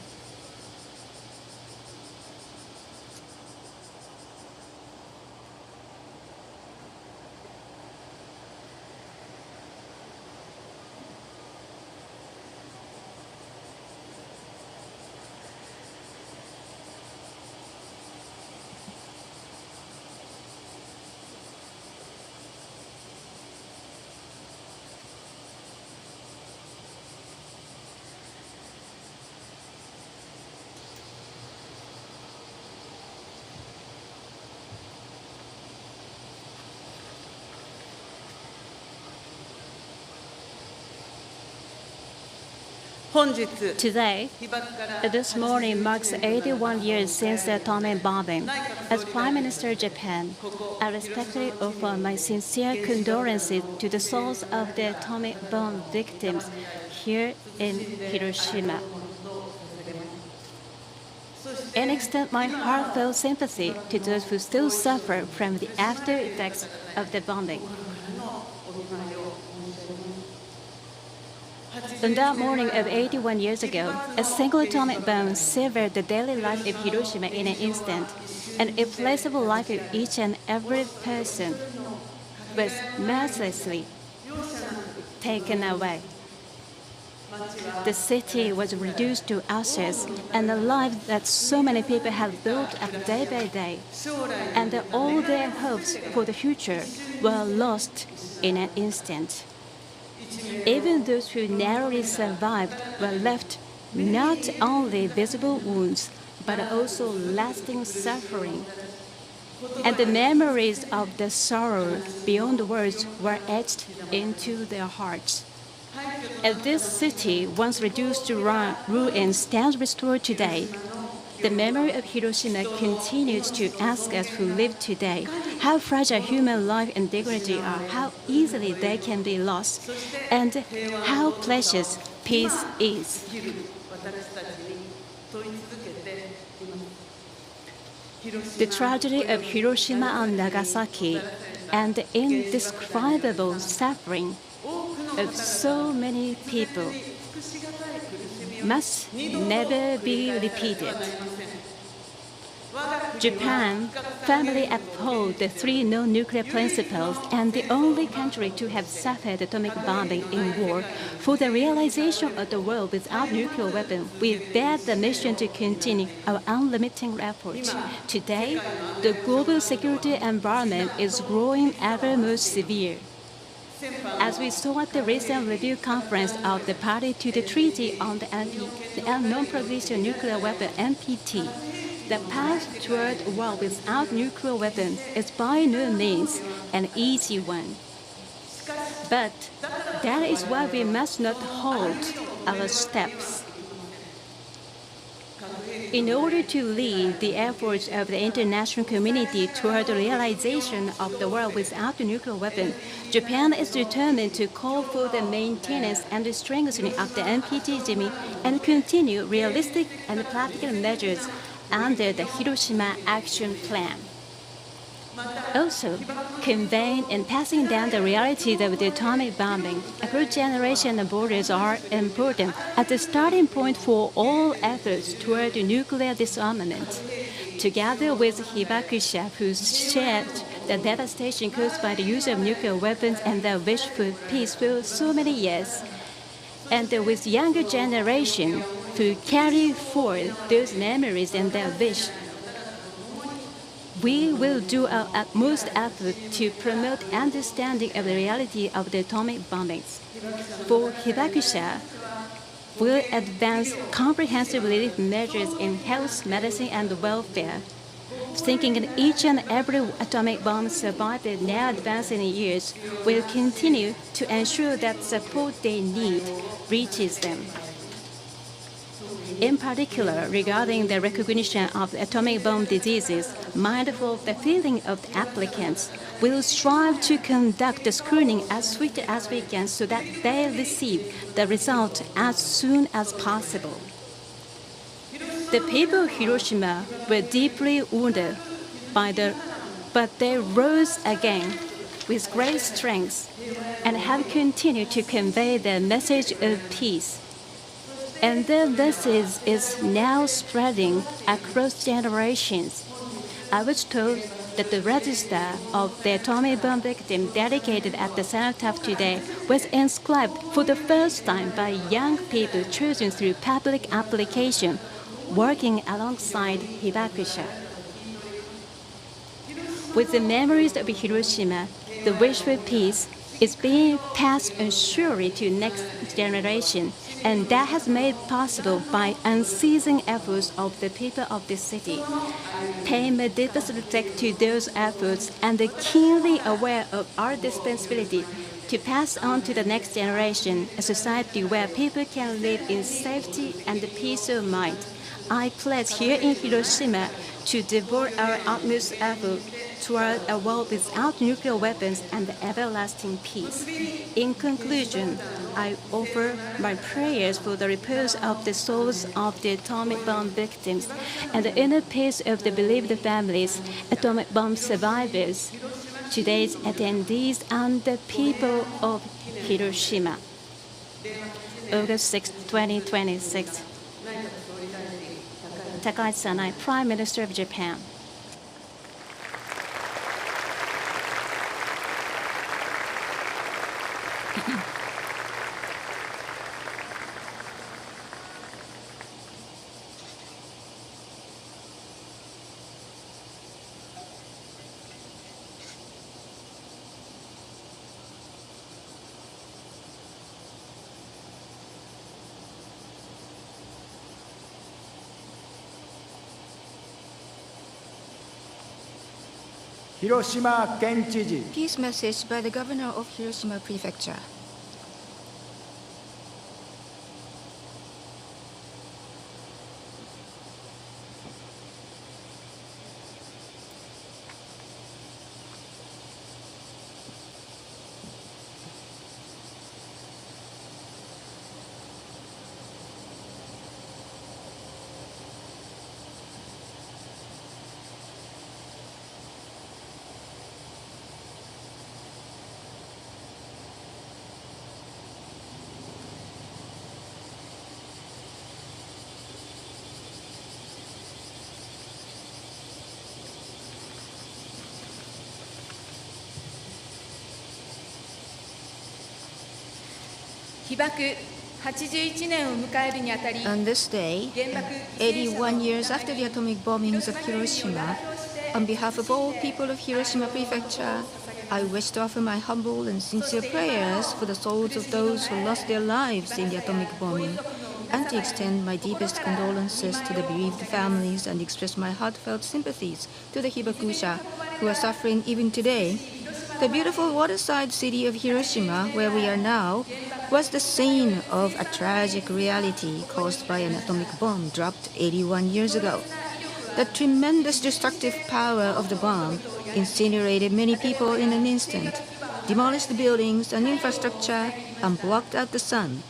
Today, this morning marks 81 years since the atomic bombing. As Prime Minister of Japan, I respectfully offer my sincere condolences to the souls of the atomic bomb victims here in Hiroshima, and extend my heartfelt sympathy to those who still suffer from the after effects of the bombing. On that morning of 81 years ago, a single atomic bomb severed the daily life of Hiroshima in an instant, and the irreplaceable life of each and every person was mercilessly taken away. The city was reduced to ashes, and the life that so many people had built up day by day, and all their hopes for the future were lost in an instant. Even those who narrowly survived were left not only visible wounds, but also lasting suffering. and the memories of the sorrow beyond words were etched into their hearts. As this city, once reduced to ruins, stands restored today, the memory of Hiroshima continues to ask us who live today how fragile human life and dignity are, how easily they can be lost, and how precious peace is. The tragedy of Hiroshima and Nagasaki and the indescribable suffering of so many people must never be repeated. Japan firmly upholds the three non-nuclear principles and the only country to have suffered atomic bombing in war. For the realization of the world without nuclear weapons, we bear the mission to continue our unlimited efforts. Today, the global security environment is growing ever more severe. As we saw at the recent review conference of the party to the Treaty on the Non-Proliferation Nuclear Weapon (NPT), the path toward a world without nuclear weapons is by no means an easy one. But that is why we must not halt our steps. In order to lead the efforts of the international community toward the realization of the world without a nuclear weapon, Japan is determined to call for the maintenance and the strengthening of the NPT regime and continue realistic and practical measures under the Hiroshima Action Plan. Also, conveying and passing down the realities of the atomic bombing across generations and borders are important as the starting point for all efforts toward nuclear disarmament. Together with Hibakusha, who shared the devastation caused by the use of nuclear weapons and the wish for peace for so many years, and with younger generation who carry forward those memories and their wish, we will do our utmost effort to promote understanding of the reality of the atomic bombings. For Hibakusha, we'll advance comprehensive relief measures in health, medicine, and welfare, thinking that each and every atomic bomb survivor now advancing in years will continue to ensure that support they need reaches them. In particular, regarding the recognition of atomic bomb diseases, mindful of the feeling of the applicants, we will strive to conduct the screening as swiftly as we can so that they receive the result as soon as possible. The people of Hiroshima were deeply wounded but they rose again with great strength and have continued to convey the message of peace. And their message is now spreading across generations. I was told that the register of the atomic bomb victim dedicated at the cenotaph today was inscribed for the first time by young people chosen through public application, working alongside Hibakusha. With the memories of Hiroshima, the wish for peace is being passed on surely to next generation, and that has made possible by unceasing efforts of the people of this city. Paying my deepest respect to those efforts and keenly aware of our responsibility to pass on to the next generation a society where people can live in safety and peace of mind, I pledge here in Hiroshima to devote our utmost effort toward a world without nuclear weapons and everlasting peace. In conclusion, I offer my prayers for the repose of the souls of the atomic bomb victims and the inner peace of the bereaved families, atomic bomb survivors, today's attendees, and the people of Hiroshima. August 6, 2026. Takaichi Sanai, Prime Minister of Japan. 広島県知事 Peace message by the Governor of Hiroshima Prefecture. On this day, 81 years after the atomic bombings of Hiroshima, on behalf of all people of Hiroshima Prefecture, I wish to offer my humble and sincere prayers for the souls of those who lost their lives in the atomic bombing, and to extend my deepest condolences to the bereaved families and express my heartfelt sympathies to the Hibakusha who are suffering even today. The beautiful waterside city of Hiroshima, where we are now, was the scene of a tragic reality caused by an atomic bomb dropped 81 years ago. The tremendous destructive power of the bomb incinerated many people in an instant, demolished buildings and infrastructure, and blocked out the sun.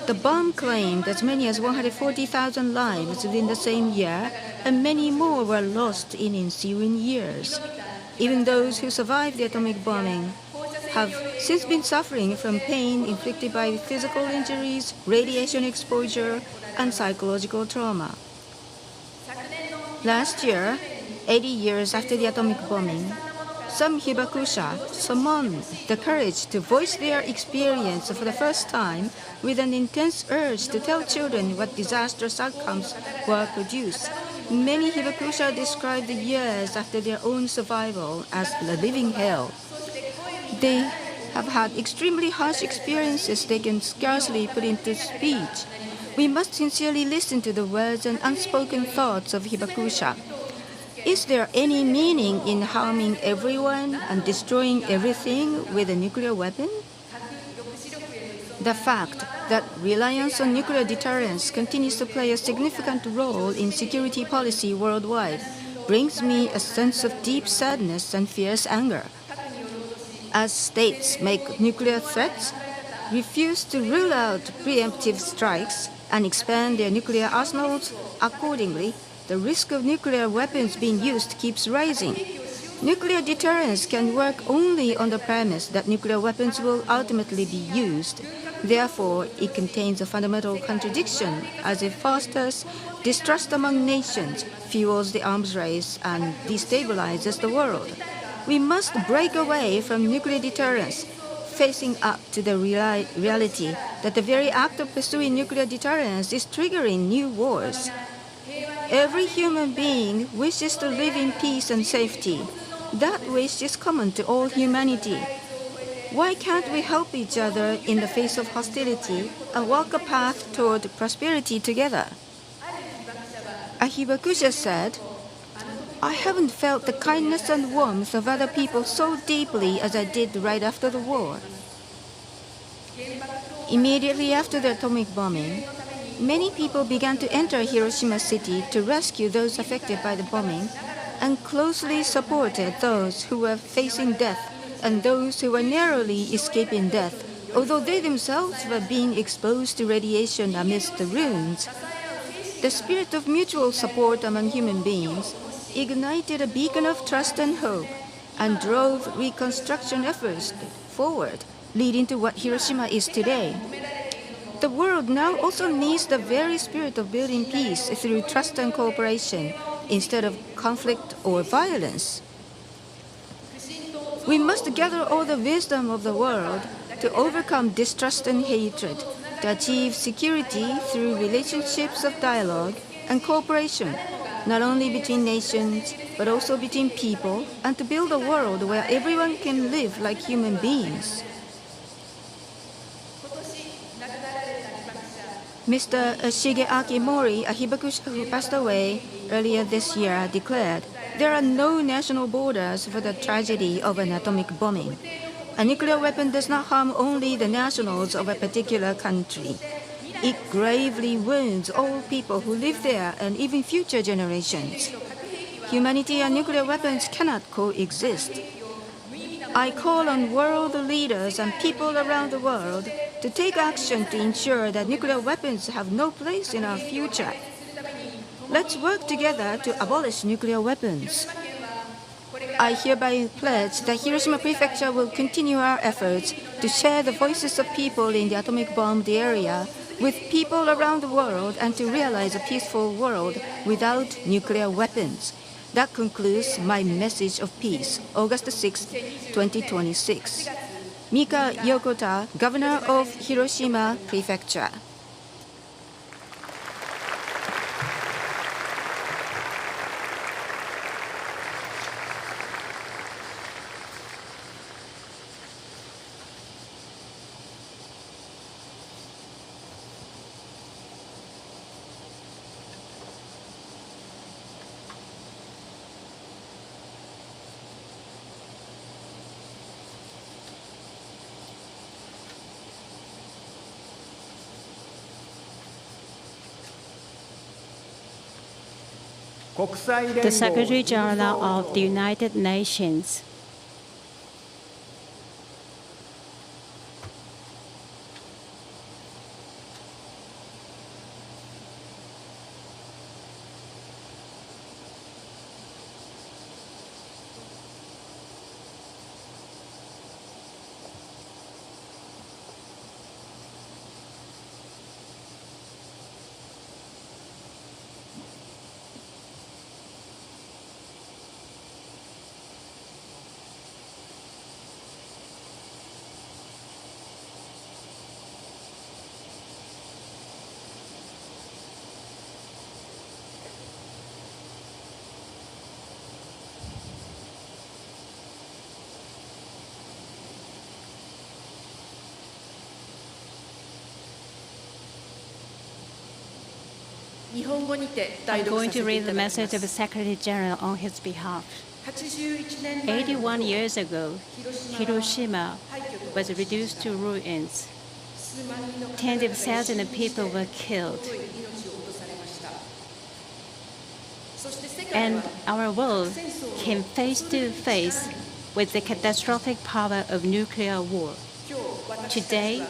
The bomb claimed as many as 140,000 lives within the same year, and many more were lost in ensuing years. Even those who survived the atomic bombing have since been suffering from pain inflicted by physical injuries, radiation exposure, and psychological trauma. Last year, 80 years after the atomic bombing, some Hibakusha summoned the courage to voice their experience for the first time with an intense urge to tell children what disastrous outcomes were produced. Many Hibakusha described the years after their own survival as the living hell. They have had extremely harsh experiences they can scarcely put into speech. We must sincerely listen to the words and unspoken thoughts of Hibakusha. Is there any meaning in harming everyone and destroying everything with a nuclear weapon? The fact that reliance on nuclear deterrence continues to play a significant role in security policy worldwide brings me a sense of deep sadness and fierce anger. As states make nuclear threats, refuse to rule out preemptive strikes, and expand their nuclear arsenals accordingly, the risk of nuclear weapons being used keeps rising. Nuclear deterrence can work only on the premise that nuclear weapons will ultimately be used. Therefore, it contains a fundamental contradiction, as it fosters distrust among nations, fuels the arms race, and destabilizes the world. We must break away from nuclear deterrence, facing up to the reality that the very act of pursuing nuclear deterrence is triggering new wars. Every human being wishes to live in peace and safety. That wish is common to all humanity. Why can't we help each other in the face of hostility and walk a path toward prosperity together? A Hibakusha said, "I haven't felt the kindness and warmth of other people so deeply as I did right after the war." Immediately after the atomic bombing, many people began to enter Hiroshima city to rescue those affected by the bombing and closely supported those who were facing death and those who were narrowly escaping death, although they themselves were being exposed to radiation amidst the ruins. The spirit of mutual support among human beings ignited a beacon of trust and hope and drove reconstruction efforts forward, leading to what Hiroshima is today. The world now also needs the very spirit of building peace through trust and cooperation instead of conflict or violence. We must gather all the wisdom of the world to overcome distrust and hatred, to achieve security through relationships of dialogue and cooperation, not only between nations, but also between people, and to build a world where everyone can live like human beings. Mr. Shigeaki Mori, a Hibakusha who passed away earlier this year, declared, There are no national borders for the tragedy of an atomic bombing. A nuclear weapon does not harm only the nationals of a particular country. It gravely wounds all people who live there and even future generations. Humanity and nuclear weapons cannot coexist. I call on world leaders and people around the world to take action to ensure that nuclear weapons have no place in our future. Let's work together to abolish nuclear weapons. I hereby pledge that Hiroshima Prefecture will continue our efforts to share the voices of people in the atomic bombed area with people around the world and to realize a peaceful world without nuclear weapons. That concludes my message of peace, August 6, 2026. Mika Yokota, Governor of Hiroshima Prefecture. The Secretary General of the United Nations. I'm going to read the message of the Secretary General on his behalf. 81 years ago, Hiroshima was reduced to ruins. Tens of thousands of people were killed. And our world came face to face with the catastrophic power of nuclear war. Today,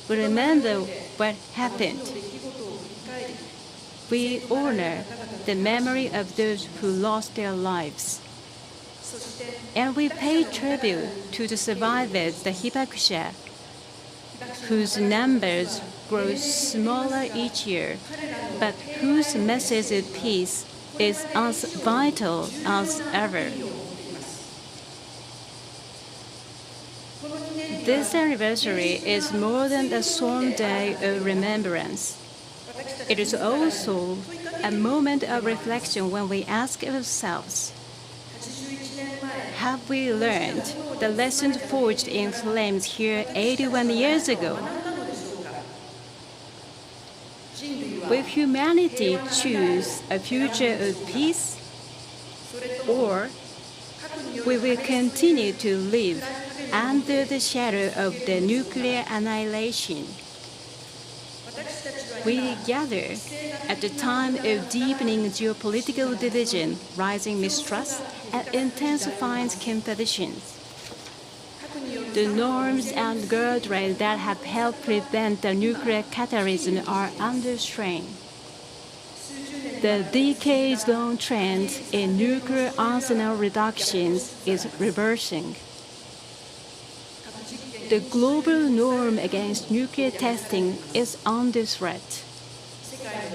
we remember what happened. We honor the memory of those who lost their lives. And we pay tribute to the survivors, the Hibakusha, whose numbers grow smaller each year, but whose message of peace is as vital as ever. This anniversary is more than a solemn day of remembrance. It is also a moment of reflection when we ask ourselves, have we learned the lessons forged in flames here 81 years ago? Will humanity choose a future of peace? Or we will continue to live under the shadow of the nuclear annihilation? We gather at the time of deepening geopolitical division, rising mistrust, and intensifying competition. The norms and guardrails that have helped prevent the nuclear cataclysm are under strain. The decades-long trend in nuclear arsenal reductions is reversing. The global norm against nuclear testing is under threat.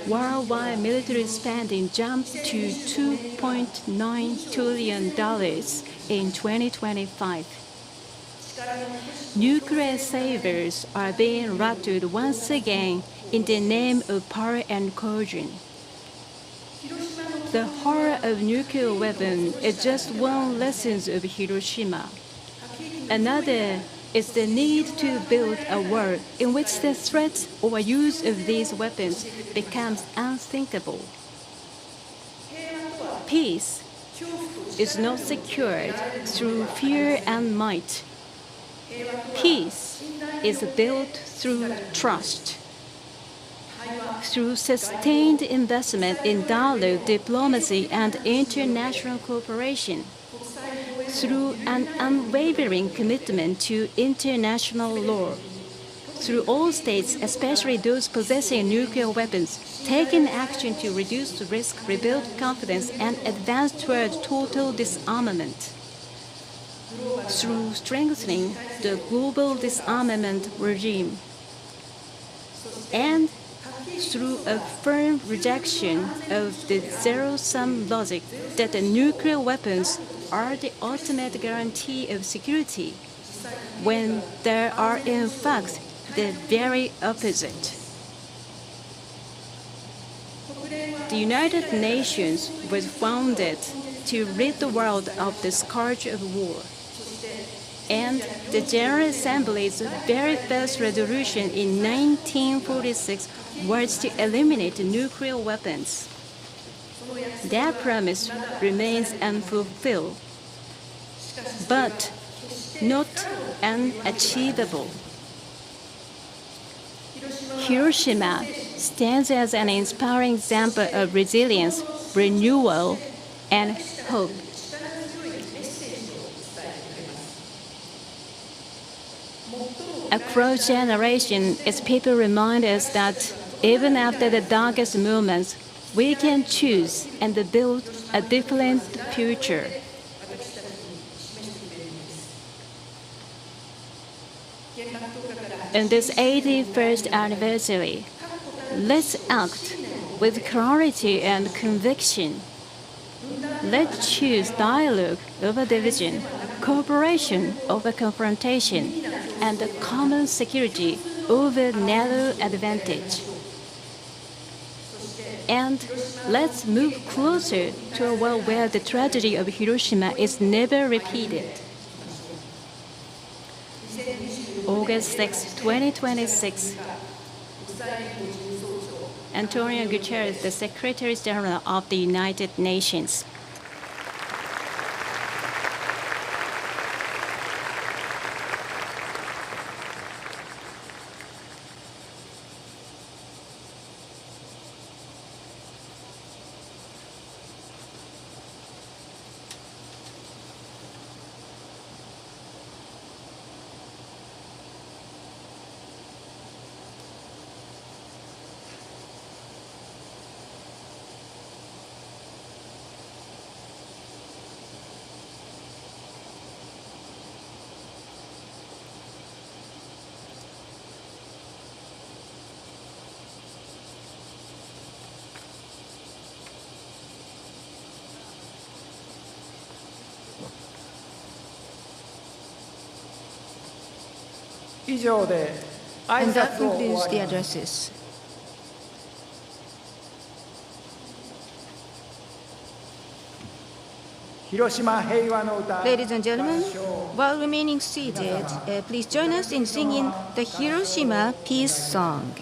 Worldwide military spending jumped to $2.9 trillion in 2025. Nuclear savers are being rattled once again in the name of power and coercion. The horror of nuclear weapons is just one lesson of Hiroshima. Another is the need to build a world in which the threat or use of these weapons becomes unthinkable. Peace is not secured through fear and might. Peace is built through trust, through sustained investment in dialogue, diplomacy, and international cooperation, through an unwavering commitment to international law, through all states, especially those possessing nuclear weapons, taking action to reduce the risk, rebuild confidence, and advance toward total disarmament, through strengthening the global disarmament regime, and through a firm rejection of the zero-sum logic that the nuclear weapons are the ultimate guarantee of security, when there are in fact the very opposite. The United Nations was founded to rid the world of the scourge of war. And the General Assembly's very first resolution in 1946 was to eliminate nuclear weapons. That promise remains unfulfilled, but not unachievable. Hiroshima stands as an inspiring example of resilience, renewal, and hope. Across generations, its people remind us that even after the darkest moments, we can choose and build a different future. In this 81st anniversary, let's act with clarity and conviction. Let's choose dialogue over division, cooperation over confrontation, and common security over narrow advantage. And let's move closer to a world where the tragedy of Hiroshima is never repeated. August 6, 2026. Antonio Guterres, the Secretary General of the United Nations. And that concludes the addresses. Ladies and gentlemen, while remaining seated, please join us in singing the Hiroshima Peace Song.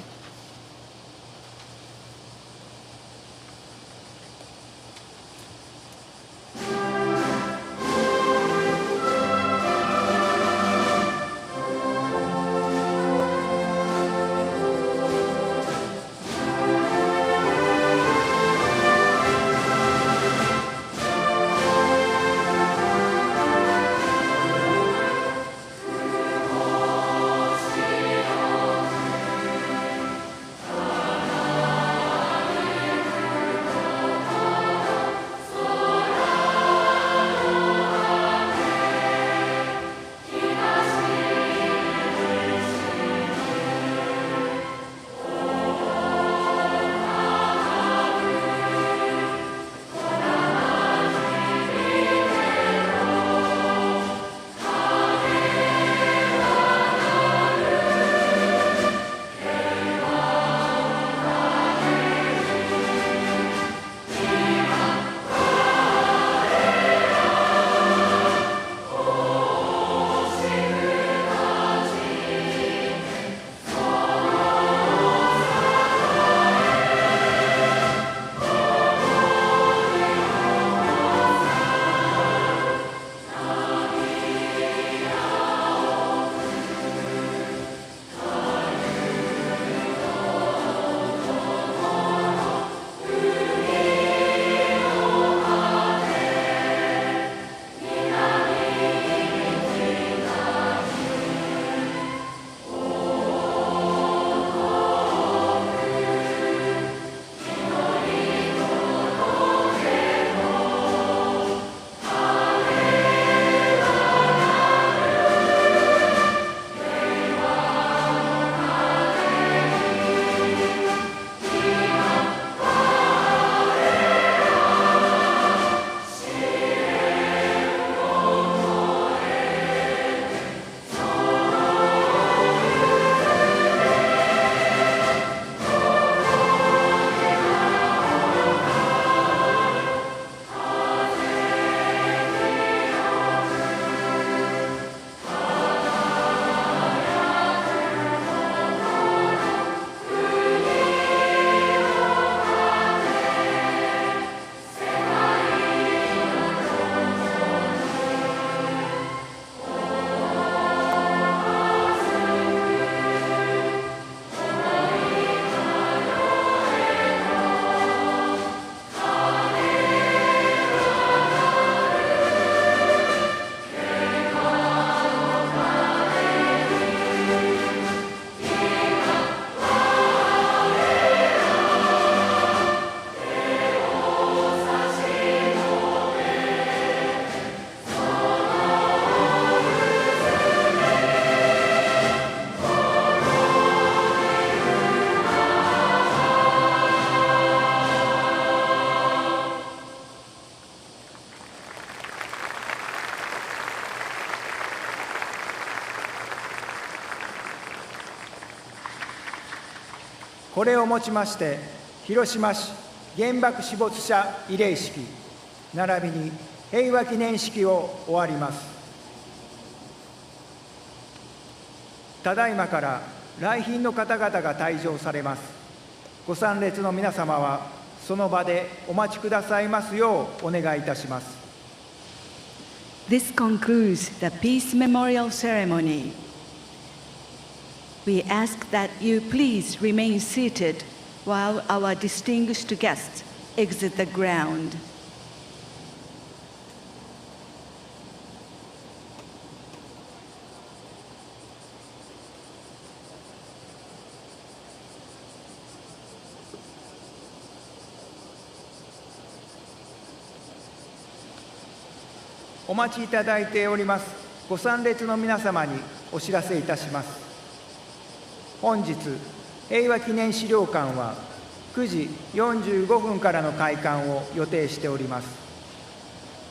これをもちまして広島市原爆死没者慰霊式並びに平和記念式を終わります。ただいまから来賓の方々が退場されます。ご参列の皆様はその場でお待ちくださいますようお願いいたします。This concludes the Peace Memorial Ceremony. We ask that you please remain seated while our distinguished guests exit the ground. お待ちいただいておりますご参列の皆様にお知らせいたします。本日、平和記念資料館は9時45分からの開館を予定しております。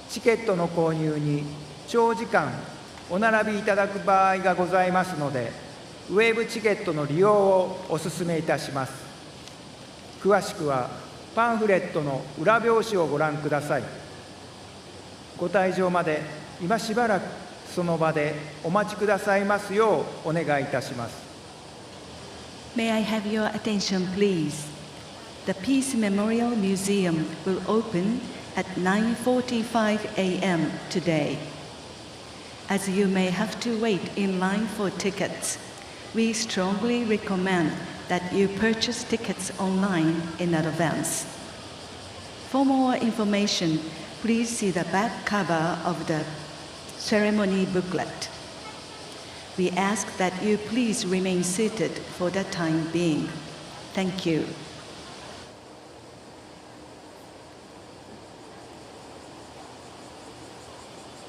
チケットの購入に長時間お並びいただく場合がございますので、ウェブチケットの利用をお勧めいたします。詳しくはパンフレットの裏表紙をご覧ください。ご退場まで今しばらくその場でお待ちくださいますようお願いいたします。May I have your attention, please? The Peace Memorial Museum will open at 9:45 a.m. today. As you may have to wait in line for tickets, we strongly recommend that you purchase tickets online in advance. For more information, please see the back cover of the ceremony booklet. We ask that you please remain seated for the time being. Thank you.